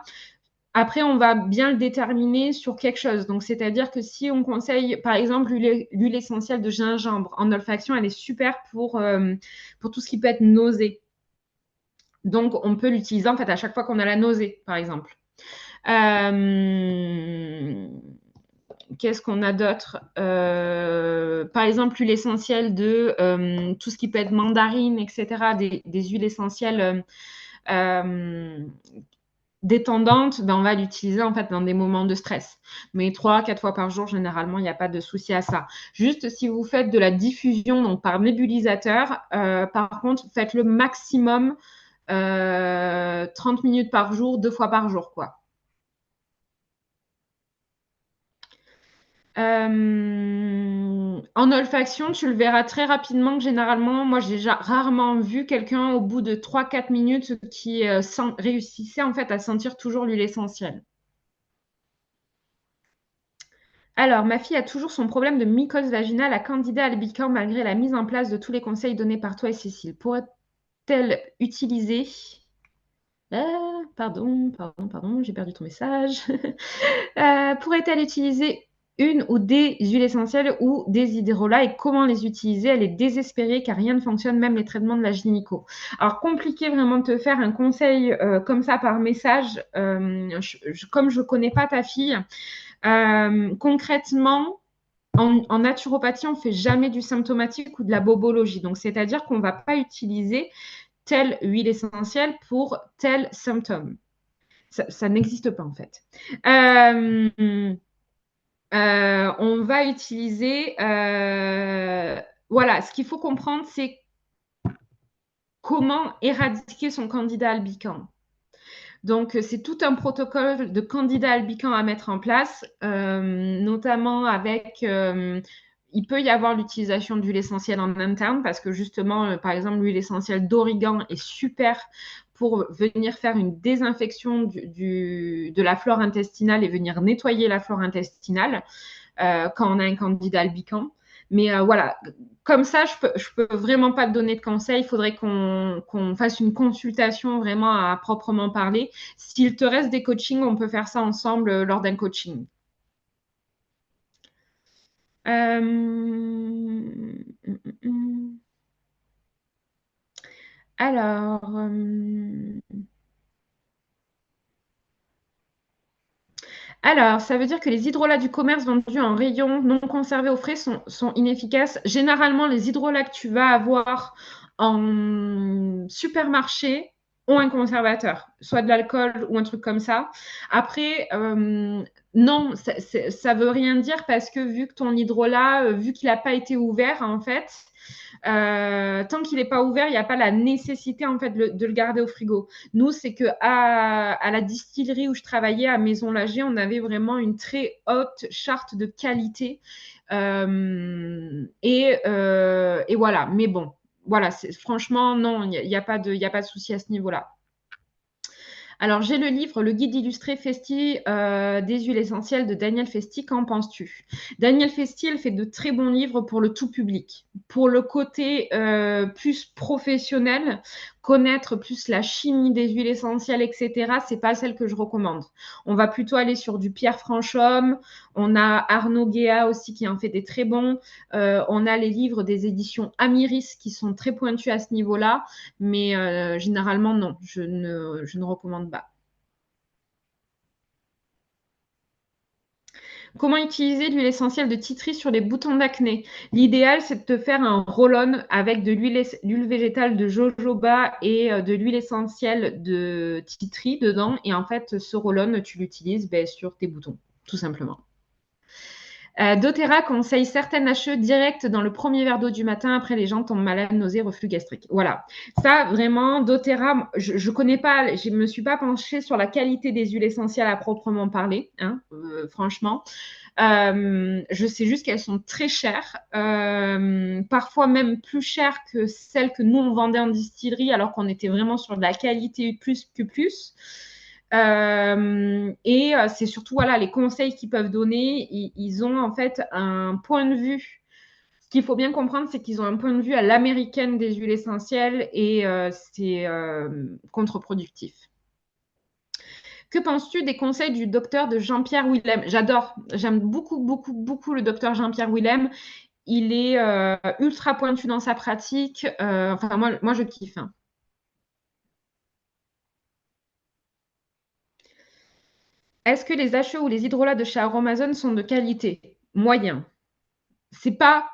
Après, on va bien le déterminer sur quelque chose. Donc, c'est-à-dire que si on conseille, par exemple, l'huile essentielle de gingembre en olfaction, elle est super pour tout ce qui peut être nausée. Donc, on peut l'utiliser en fait à chaque fois qu'on a la nausée, par exemple. Qu'est-ce qu'on a d'autre? Par exemple, l'huile essentielle de tout ce qui peut être mandarine, etc., des huiles essentielles détendantes, ben, on va l'utiliser en fait dans des moments de stress. Mais 3-4 fois par jour, généralement, il n'y a pas de souci à ça. Juste si vous faites de la diffusion donc par nébulisateur, par contre, faites le maximum 30 minutes par jour, 2 fois par jour, quoi. En olfaction, tu le verras très rapidement que généralement, moi j'ai rarement vu quelqu'un au bout de 3-4 minutes qui réussissait en fait à sentir toujours l'huile essentielle. Alors, ma fille a toujours son problème de mycose vaginale à Candida albicans malgré la mise en place de tous les conseils donnés par toi et Cécile. Pourrait-elle utiliser... pardon, j'ai perdu ton message. Pourrait-elle utiliser une ou des huiles essentielles ou des hydrolats et comment les utiliser? Elle est désespérée car rien ne fonctionne, même les traitements de la gynéco. Alors, compliqué vraiment de te faire un conseil comme ça par message, comme je ne connais pas ta fille. Concrètement, en naturopathie, on ne fait jamais du symptomatique ou de la bobologie. Donc, c'est-à-dire qu'on ne va pas utiliser telle huile essentielle pour tel symptôme. Ça n'existe pas en fait. On va utiliser... voilà, ce qu'il faut comprendre, c'est comment éradiquer son candidat albicans. Donc, c'est tout un protocole de candidat albicans à mettre en place, notamment avec... il peut y avoir l'utilisation d'huile essentielle en interne parce que justement, par exemple, l'huile essentielle d'origan est super pour venir faire une désinfection de la flore intestinale et venir nettoyer la flore intestinale quand on a un candidat albicans. Mais voilà, comme ça, je peux vraiment pas te donner de conseils. Il faudrait qu'on fasse une consultation vraiment à proprement parler. S'il te reste des coachings, on peut faire ça ensemble lors d'un coaching. Alors, ça veut dire que les hydrolats du commerce vendus en rayon non conservés au frais sont inefficaces. Généralement, les hydrolats que tu vas avoir supermarchés ont un conservateur, soit de l'alcool ou un truc comme ça. Après, non, ça veut rien dire parce que vu que ton hydrolat, vu qu'il n'a pas été ouvert, en fait, tant qu'il n'est pas ouvert, il n'y a pas la nécessité en fait de le garder au frigo. Nous, c'est que à la distillerie où je travaillais à Maison Lager, on avait vraiment une très haute charte de qualité. Et voilà. Mais bon, voilà, franchement, non, il n'y a pas de souci à ce niveau-là. Alors, j'ai le livre Le guide illustré Festi des huiles essentielles de Daniel Festi. Qu'en penses-tu? Daniel Festi, elle fait de très bons livres pour le tout public. Pour le côté plus professionnel, connaître plus la chimie des huiles essentielles, etc., c'est pas celle que je recommande. On va plutôt aller sur du Pierre Franchomme. On a Arnaud Guéa aussi qui en fait des très bons. On a les livres des éditions Amiris qui sont très pointus à ce niveau-là. Mais généralement, non, je ne recommande pas. Comment utiliser l'huile essentielle de titri sur les boutons d'acné? L'idéal, c'est de te faire un roll-on avec de l'huile végétale de jojoba et de l'huile essentielle de titri dedans. Et en fait, ce roll-on, tu l'utilises sur tes boutons, tout simplement. doTERRA conseille certaines HE directes dans le premier verre d'eau du matin après les gens tombent malades, nausées, reflux gastrique. Voilà. Ça, vraiment, doTERRA, je ne connais pas, je ne me suis pas penchée sur la qualité des huiles essentielles à proprement parler, hein, franchement. Je sais juste qu'elles sont très chères, parfois même plus chères que celles que nous, on vendait en distillerie, alors qu'on était vraiment sur de la qualité plus que plus. Et c'est surtout voilà, les conseils qu'ils peuvent donner. Ils ont en fait un point de vue. Ce qu'il faut bien comprendre, c'est qu'ils ont un point de vue à l'américaine des huiles essentielles et c'est contre-productif. Que penses-tu des conseils du docteur de Jean-Pierre Willem? J'adore, j'aime beaucoup, beaucoup, beaucoup le docteur Jean-Pierre Willem. Il est ultra pointu dans sa pratique. Enfin, moi, je kiffe. Hein. Est-ce que les HE ou les hydrolats de chez Aromazone sont de qualité? Moyen. C'est pas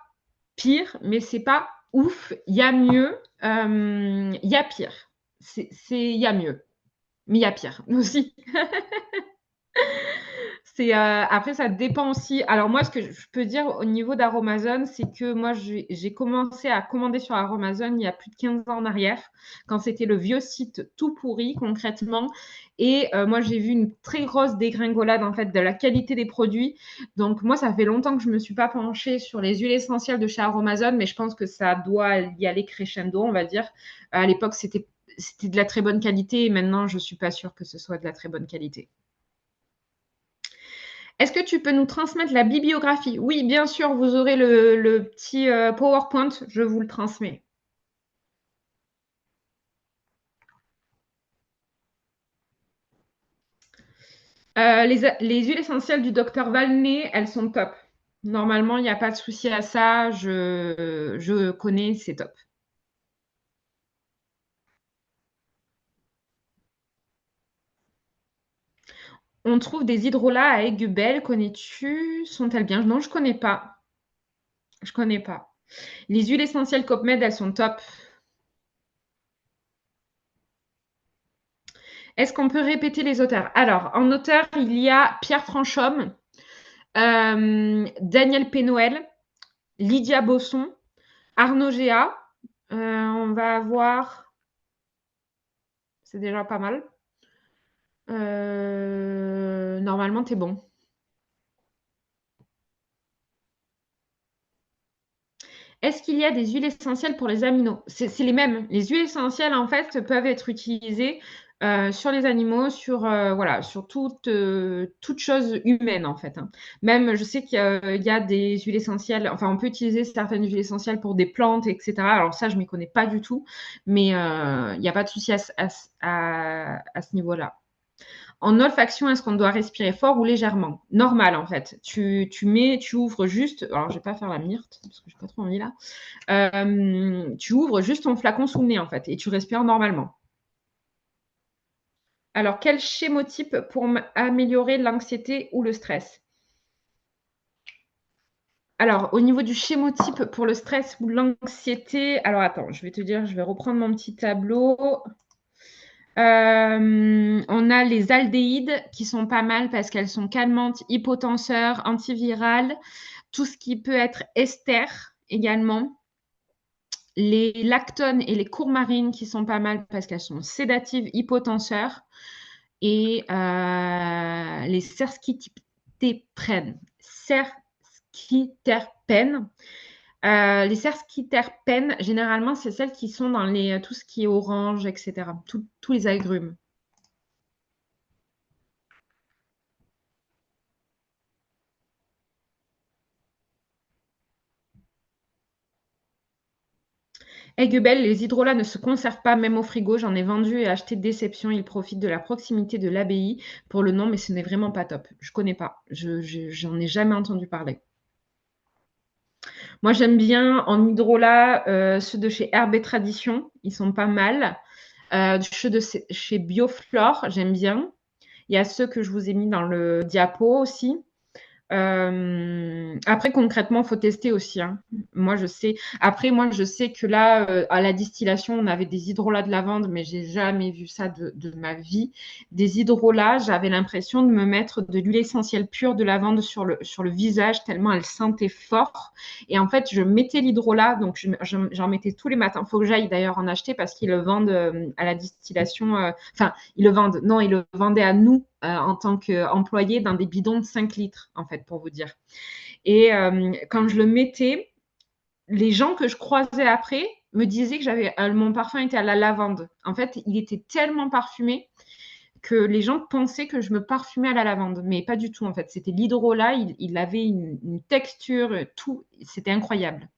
pire, mais c'est pas ouf. Il y a mieux, il y a pire. Il y a mieux, mais il y a pire aussi. Après, ça dépend aussi. Alors, moi, ce que je peux dire au niveau d'Aromazone, c'est que moi, j'ai commencé à commander sur Aromazone il y a plus de 15 ans en arrière, quand c'était le vieux site tout pourri, concrètement. Et moi, j'ai vu une très grosse dégringolade, en fait, de la qualité des produits. Donc, moi, ça fait longtemps que je ne me suis pas penchée sur les huiles essentielles de chez Aromazone, mais je pense que ça doit y aller crescendo, on va dire. À l'époque, c'était de la très bonne qualité, et maintenant, je ne suis pas sûre que ce soit de la très bonne qualité. Est-ce que tu peux nous transmettre la bibliographie? Oui, bien sûr, vous aurez le petit PowerPoint, je vous le transmets. Les huiles essentielles du docteur Valnet, elles sont top. Normalement, il n'y a pas de souci à ça. Je connais, c'est top. On trouve des hydrolats à Aiguebelle. Connais-tu? Sont-elles bien? Non, je ne connais pas. Je ne connais pas. Les huiles essentielles Copmed, elles sont top. Est-ce qu'on peut répéter les auteurs? Alors, en auteur, il y a Pierre Franchomme, Daniel Pénoël, Lydia Bosson, Arnaud Géa. On va avoir. C'est déjà pas mal. Normalement, t'es bon. Est-ce qu'il y a des huiles essentielles pour les aminaux? C'est les mêmes. Les huiles essentielles, en fait, peuvent être utilisées sur les animaux, voilà, sur toute chose humaine, en fait. Hein. Même, je sais qu'il y a des huiles essentielles, enfin, on peut utiliser certaines huiles essentielles pour des plantes, etc. Alors ça, je ne m'y connais pas du tout, mais il n'y a pas de souci à ce niveau-là. En olfaction, est-ce qu'on doit respirer fort ou légèrement? Normal, en fait. Tu ouvres juste. Alors, je ne vais pas faire la myrte, parce que je n'ai pas trop envie là. Tu ouvres juste ton flacon sous le nez, en fait, et tu respires normalement. Alors, quel schémotype pour améliorer l'anxiété ou le stress? Alors, au niveau du schémotype pour le stress ou l'anxiété, alors attends, je vais te dire, je vais reprendre mon petit tableau. On a les aldéhydes qui sont pas mal parce qu'elles sont calmantes, hypotenseurs, antivirales, tout ce qui peut être ester également. Les lactones et les courmarines qui sont pas mal parce qu'elles sont sédatives, hypotenseurs. Et les cerskiterpènes. Les cerskiterpènes, généralement, c'est celles qui sont dans tout ce qui est orange, etc. Tous les agrumes. Aiguebelle, les hydrolats ne se conservent pas même au frigo. J'en ai vendu et acheté de déception. Ils profitent de la proximité de l'abbaye pour le nom, mais ce n'est vraiment pas top. Je connais pas. J'en ai jamais entendu parler. Moi, j'aime bien en hydrolat ceux de chez Herbe et Tradition. Ils sont pas mal. Ceux de chez Bioflore, j'aime bien. Il y a ceux que je vous ai mis dans le diapo aussi. Après, concrètement, il faut tester aussi, hein. Moi, je sais. Après, moi, je sais que là, à la distillation, on avait des hydrolats de lavande, mais j'ai jamais vu ça de ma vie. Des hydrolats, j'avais l'impression de me mettre de l'huile essentielle pure de lavande sur le visage, tellement elle sentait fort. Et en fait, je mettais l'hydrolat, donc j'en mettais tous les matins. Il faut que j'aille d'ailleurs en acheter parce qu'ils le vendent à la distillation. Enfin, ils le vendent. Non, ils le vendaient à nous en tant qu'employés dans des bidons de 5 litres, en fait, pour vous dire. Et quand je le mettais, les gens que je croisais après me disaient que mon parfum était à la lavande. En fait, il était tellement parfumé que les gens pensaient que je me parfumais à la lavande, mais pas du tout, en fait. C'était l'hydrolat, il avait une texture, tout, c'était incroyable.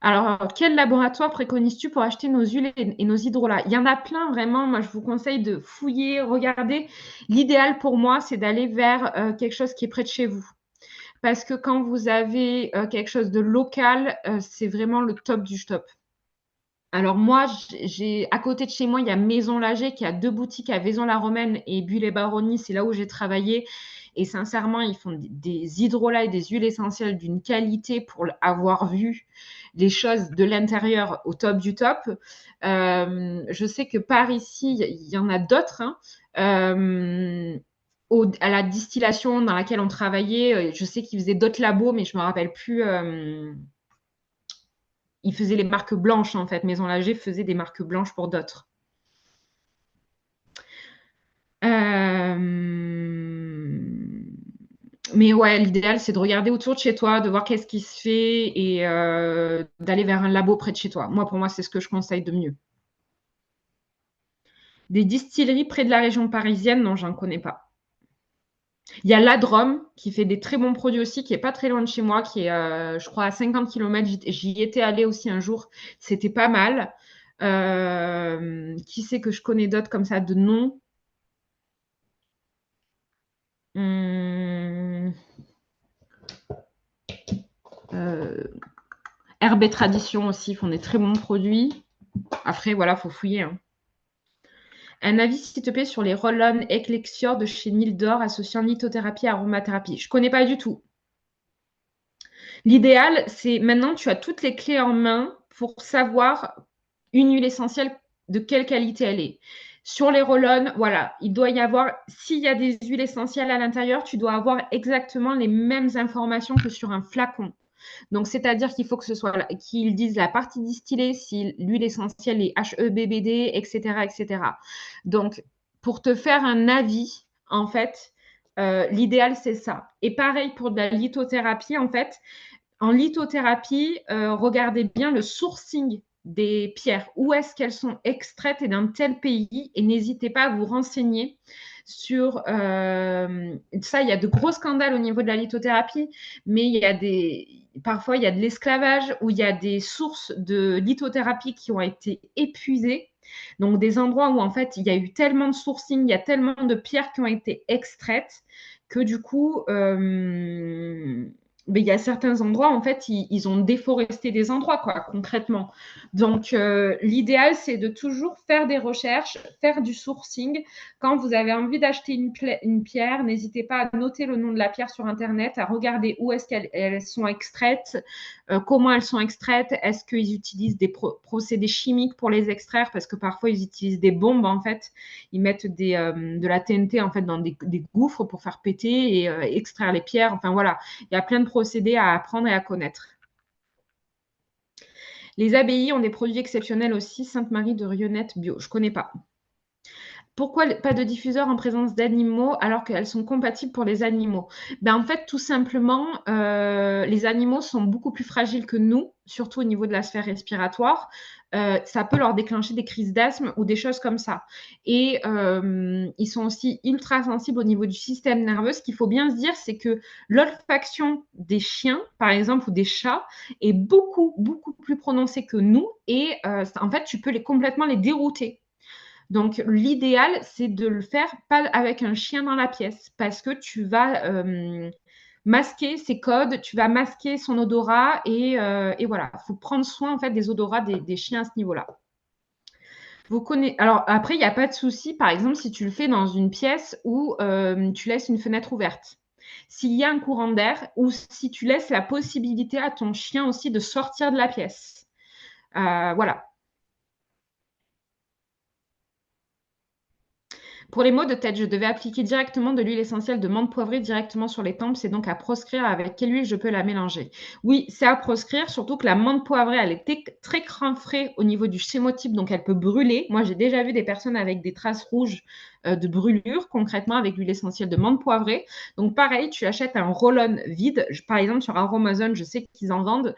Alors, quel laboratoire préconises-tu pour acheter nos huiles et nos hydrolats? Il y en a plein, vraiment. Moi, je vous conseille de fouiller, regarder. L'idéal pour moi, c'est d'aller vers quelque chose qui est près de chez vous. Parce que quand vous avez quelque chose de local, c'est vraiment le top du top. Alors moi, à côté de chez moi, il y a Maison Lager qui a 2 boutiques à Vaison-la-Romaine et Buis-les-Baronnies. C'est là où j'ai travaillé. Et sincèrement, ils font des hydrolats et des huiles essentielles d'une qualité pour avoir vu les choses de l'intérieur au top du top. Je sais que par ici, il y en a d'autres, hein. À la distillation dans laquelle on travaillait, je sais qu'ils faisaient d'autres labos, mais je ne me rappelle plus. Ils faisaient les marques blanches, en fait. Maison Lager faisait des marques blanches pour d'autres. Mais ouais, l'idéal, c'est de regarder autour de chez toi, de voir qu'est-ce qui se fait et d'aller vers un labo près de chez toi. Moi, pour moi, c'est ce que je conseille de mieux. Des distilleries près de la région parisienne, non, j'en connais pas. Il y a la Drôme qui fait des très bons produits aussi, qui est pas très loin de chez moi, qui est, je crois, à 50 km. J'y étais allée aussi un jour. C'était pas mal. Qui c'est que je connais d'autres comme ça de nom? Herbe et Tradition aussi font des très bons produits. Après, voilà, faut fouiller, hein. Un avis, s'il te plaît, sur les roll-on Eclexior de chez Nildor associant lithothérapie et aromathérapie. Je connais pas du tout. L'idéal, c'est maintenant, tu as toutes les clés en main pour savoir une huile essentielle de quelle qualité elle est. Sur les roll-on, voilà, il doit y avoir, s'il y a des huiles essentielles à l'intérieur, tu dois avoir exactement les mêmes informations que sur un flacon. Donc, c'est-à-dire qu'il faut que ce soit, qu'ils disent la partie distillée, si l'huile essentielle est HEBBD, etc., etc. Donc, pour te faire un avis, en fait, l'idéal, c'est ça. Et pareil pour de la lithothérapie, en fait, en lithothérapie, regardez bien le sourcing des pierres. Où est-ce qu'elles sont extraites et dans tel pays? Et n'hésitez pas à vous renseigner sur ça. Il y a de gros scandales au niveau de la lithothérapie, mais parfois il y a de l'esclavage où il y a des sources de lithothérapie qui ont été épuisées. Donc des endroits où en fait il y a eu tellement de sourcing, il y a tellement de pierres qui ont été extraites que du coup mais il y a certains endroits, en fait, ils ont déforesté des endroits, quoi, concrètement. Donc, l'idéal, c'est de toujours faire des recherches, faire du sourcing. Quand vous avez envie d'acheter une pierre, n'hésitez pas à noter le nom de la pierre sur Internet, à regarder où est-ce qu'elles sont extraites, comment elles sont extraites, est-ce qu'ils utilisent des procédés chimiques pour les extraire, parce que parfois, ils utilisent des bombes, en fait. Ils mettent de la TNT, en fait, dans des gouffres pour faire péter et extraire les pierres. Enfin, voilà. Il y a plein de procédés à apprendre et à connaître. Les abbayes ont des produits exceptionnels aussi. Sainte-Marie de Rionette bio. Je ne connais pas. Pourquoi pas de diffuseurs en présence d'animaux alors qu'elles sont compatibles pour les animaux? En fait, tout simplement, les animaux sont beaucoup plus fragiles que nous, surtout au niveau de la sphère respiratoire. Ça peut leur déclencher des crises d'asthme ou des choses comme ça. Et ils sont aussi ultra sensibles au niveau du système nerveux. Ce qu'il faut bien se dire, c'est que l'olfaction des chiens, par exemple, ou des chats, est beaucoup, beaucoup plus prononcée que nous. Et en fait, tu peux complètement les dérouter. Donc, l'idéal, c'est de le faire pas avec un chien dans la pièce parce que tu vas masquer ses codes, tu vas masquer son odorat et voilà. Il faut prendre soin en fait des odorats des chiens à ce niveau-là. Alors, après, il n'y a pas de souci, par exemple, si tu le fais dans une pièce où tu laisses une fenêtre ouverte. S'il y a un courant d'air ou si tu laisses la possibilité à ton chien aussi de sortir de la pièce. Voilà. Pour les maux de tête, je devais appliquer directement de l'huile essentielle de menthe poivrée directement sur les tempes. C'est donc à proscrire. Avec quelle huile je peux la mélanger? Oui, c'est à proscrire, surtout que la menthe poivrée, elle est très cramphrée au niveau du chémotype, donc elle peut brûler. Moi, j'ai déjà vu des personnes avec des traces rouges de brûlure, concrètement avec l'huile essentielle de menthe poivrée. Donc pareil, tu achètes un roll-on vide. Par exemple, sur Aromazone, je sais qu'ils en vendent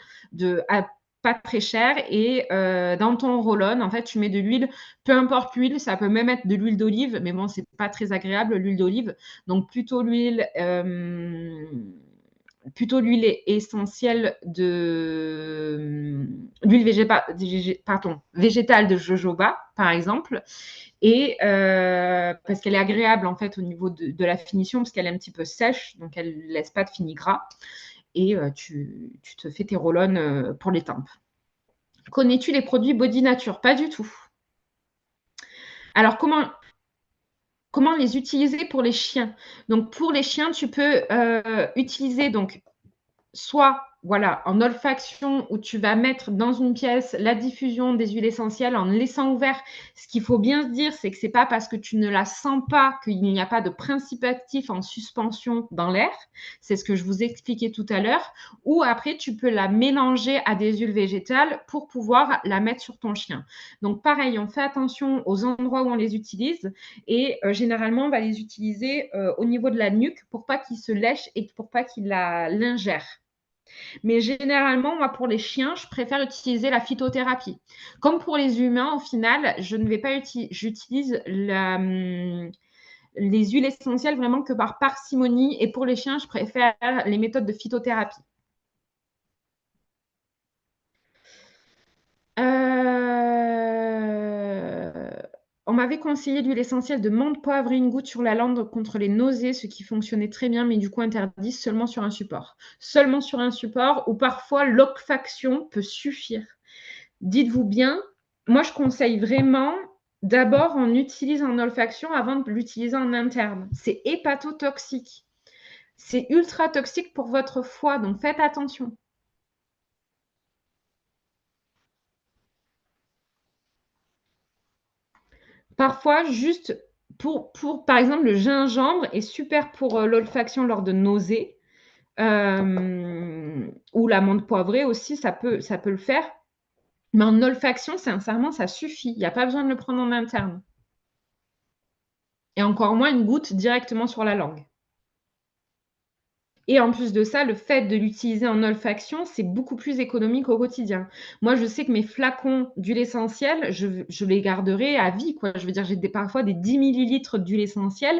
pas très cher. Et dans ton roll-on, en fait, tu mets de l'huile, peu importe l'huile, ça peut même être de l'huile d'olive, mais bon, c'est pas très agréable l'huile d'olive. Donc plutôt l'huile essentielle de l'huile végétale de jojoba, par exemple, et parce qu'elle est agréable en fait au niveau de la finition, parce qu'elle est un petit peu sèche, donc elle ne laisse pas de fini gras. Et tu te fais tes roll-on pour les tempes. Connais-tu les produits Body Nature? Pas du tout. Alors, comment les utiliser pour les chiens? Donc, pour les chiens, tu peux utiliser donc soit voilà, en olfaction où tu vas mettre dans une pièce la diffusion des huiles essentielles en laissant ouvert. Ce qu'il faut bien se dire, c'est que ce n'est pas parce que tu ne la sens pas qu'il n'y a pas de principe actif en suspension dans l'air. C'est ce que je vous expliquais tout à l'heure. Ou après, tu peux la mélanger à des huiles végétales pour pouvoir la mettre sur ton chien. Donc pareil, on fait attention aux endroits où on les utilise et généralement, on va les utiliser au niveau de la nuque pour pas qu'ils se lèchent et pour pas qu'ils l'ingèrent. Mais généralement, moi, pour les chiens, je préfère utiliser la phytothérapie. Comme pour les humains, au final, je ne vais pas j'utilise les huiles essentielles vraiment que par parcimonie. Et pour les chiens, je préfère les méthodes de phytothérapie. On m'avait conseillé l'huile essentielle de menthe poivre et une goutte sur la langue contre les nausées, ce qui fonctionnait très bien, mais du coup interdit seulement sur un support. Seulement sur un support ou parfois l'olfaction peut suffire. Dites-vous bien, moi je conseille vraiment, d'abord on utilise en olfaction avant de l'utiliser en interne. C'est hépatotoxique. C'est ultra toxique pour votre foie, donc faites attention. Parfois, juste par exemple, le gingembre est super pour l'olfaction lors de nausées. Ou la menthe poivrée aussi, ça peut le faire. Mais en olfaction, sincèrement, ça suffit. Il n'y a pas besoin de le prendre en interne. Et encore moins une goutte directement sur la langue. Et en plus de ça, le fait de l'utiliser en olfaction, c'est beaucoup plus économique au quotidien. Moi, je sais que mes flacons d'huile essentielle, je les garderai à vie, quoi. Je veux dire, j'ai parfois des 10 millilitres d'huile essentielle.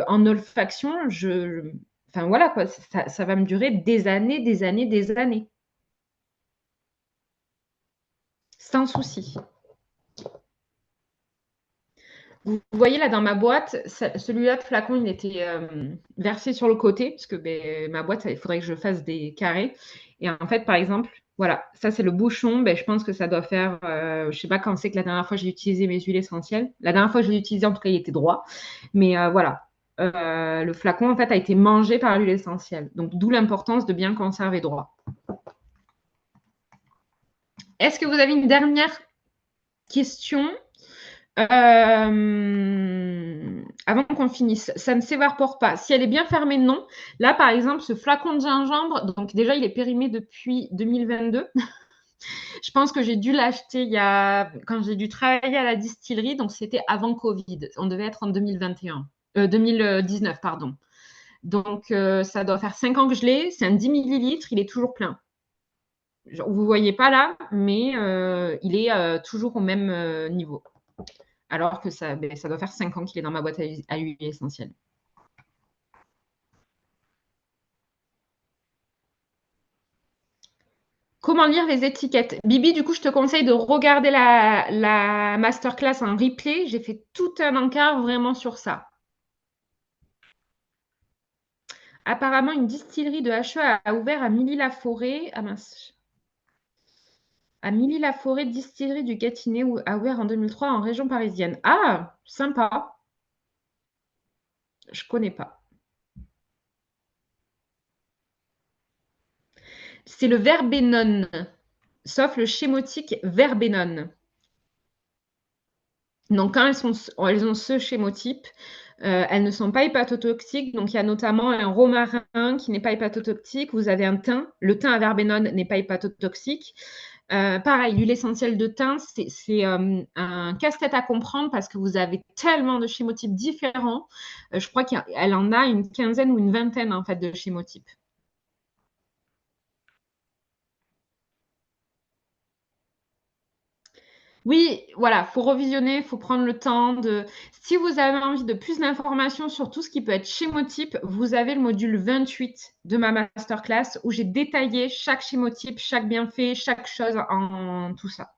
En olfaction, enfin voilà, quoi, ça va me durer des années, des années, des années. Sans souci. Vous voyez là dans ma boîte, celui-là de flacon, il était versé sur le côté, parce que ma boîte, il faudrait que je fasse des carrés. Et en fait, par exemple, voilà, ça c'est le bouchon. Je pense que ça doit faire, je ne sais pas quand c'est que la dernière fois j'ai utilisé mes huiles essentielles. La dernière fois que je l'ai utilisé, en tout cas, il était droit. Mais voilà, le flacon en fait a été mangé par l'huile essentielle. Donc d'où l'importance de bien conserver droit. Est-ce que vous avez une dernière question avant qu'on finisse? Ça ne s'évapore pas. Si elle est bien fermée, non. Là, par exemple, ce flacon de gingembre, donc déjà, il est périmé depuis 2022. Je pense que j'ai dû l'acheter quand j'ai dû travailler à la distillerie, donc c'était avant Covid. On devait être en 2019, pardon. Donc, ça doit faire 5 ans que je l'ai. C'est un 10 millilitres, il est toujours plein. Vous ne voyez pas là, mais il est toujours au même niveau. Alors que ça doit faire 5 ans qu'il est dans ma boîte à huile essentielle. Comment lire les étiquettes? Bibi, du coup, je te conseille de regarder la masterclass en replay. J'ai fait tout un encart vraiment sur ça. Apparemment, une distillerie de HE a ouvert à Milly-la-Forêt. Ah mince. À Milly-la-Forêt, distillerie du Gâtinais a ouvert en 2003 en région parisienne. Ah, sympa. Je connais pas. C'est le verbénone, sauf le chémotique verbénone. Donc, quand elles ont ce chémotype, elles ne sont pas hépatotoxiques. Donc, il y a notamment un romarin qui n'est pas hépatotoxique. Vous avez un thym. Le thym à verbénone n'est pas hépatotoxique. Pareil, l'huile essentielle de thym, c'est un casse-tête à comprendre parce que vous avez tellement de chémotypes différents. Je crois qu'elle en a une quinzaine ou une vingtaine en fait de chémotypes. Oui, voilà, faut revisionner, faut prendre le temps de. Si vous avez envie de plus d'informations sur tout ce qui peut être chémotype, vous avez le module 28 de ma masterclass où j'ai détaillé chaque chémotype, chaque bienfait, chaque chose en tout ça.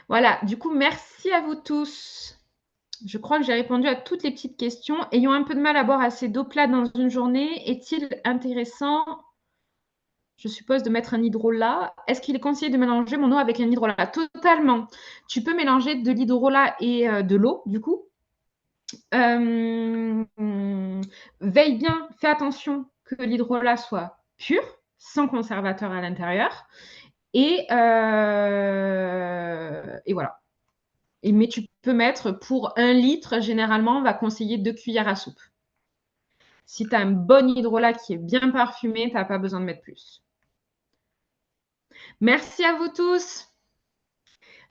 Voilà, du coup, merci à vous tous. Je crois que j'ai répondu à toutes les petites questions. Ayant un peu de mal à boire assez d'eau plate dans une journée, est-il intéressant, je suppose, de mettre un hydrolat? Est-ce qu'il est conseillé de mélanger mon eau avec un hydrolat? Totalement. Tu peux mélanger de l'hydrolat et de l'eau, du coup. Veille bien, fais attention que l'hydrolat soit pur, sans conservateur à l'intérieur. Et voilà. Mais tu peux mettre pour 1 litre, généralement, on va conseiller 2 cuillères à soupe. Si tu as un bon hydrolat qui est bien parfumé, tu n'as pas besoin de mettre plus. Merci à vous tous.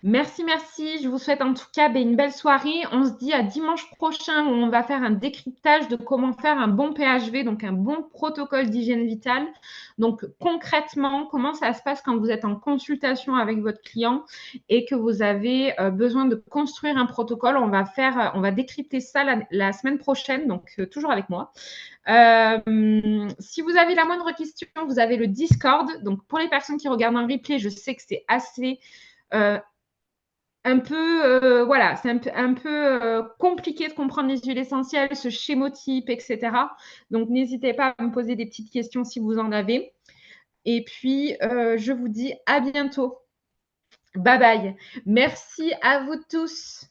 Merci, merci. Je vous souhaite en tout cas une belle soirée. On se dit à dimanche prochain où on va faire un décryptage de comment faire un bon PHV, donc un bon protocole d'hygiène vitale. Donc concrètement, comment ça se passe quand vous êtes en consultation avec votre client et que vous avez besoin de construire un protocole. On va décrypter ça la semaine prochaine, donc toujours avec moi. Si vous avez la moindre question, vous avez le Discord. Donc pour les personnes qui regardent en replay, je sais que c'est assez voilà, c'est un peu compliqué de comprendre les huiles essentielles, ce chémotype, etc. Donc, n'hésitez pas à me poser des petites questions si vous en avez. Et puis, je vous dis à bientôt. Bye bye. Merci à vous tous.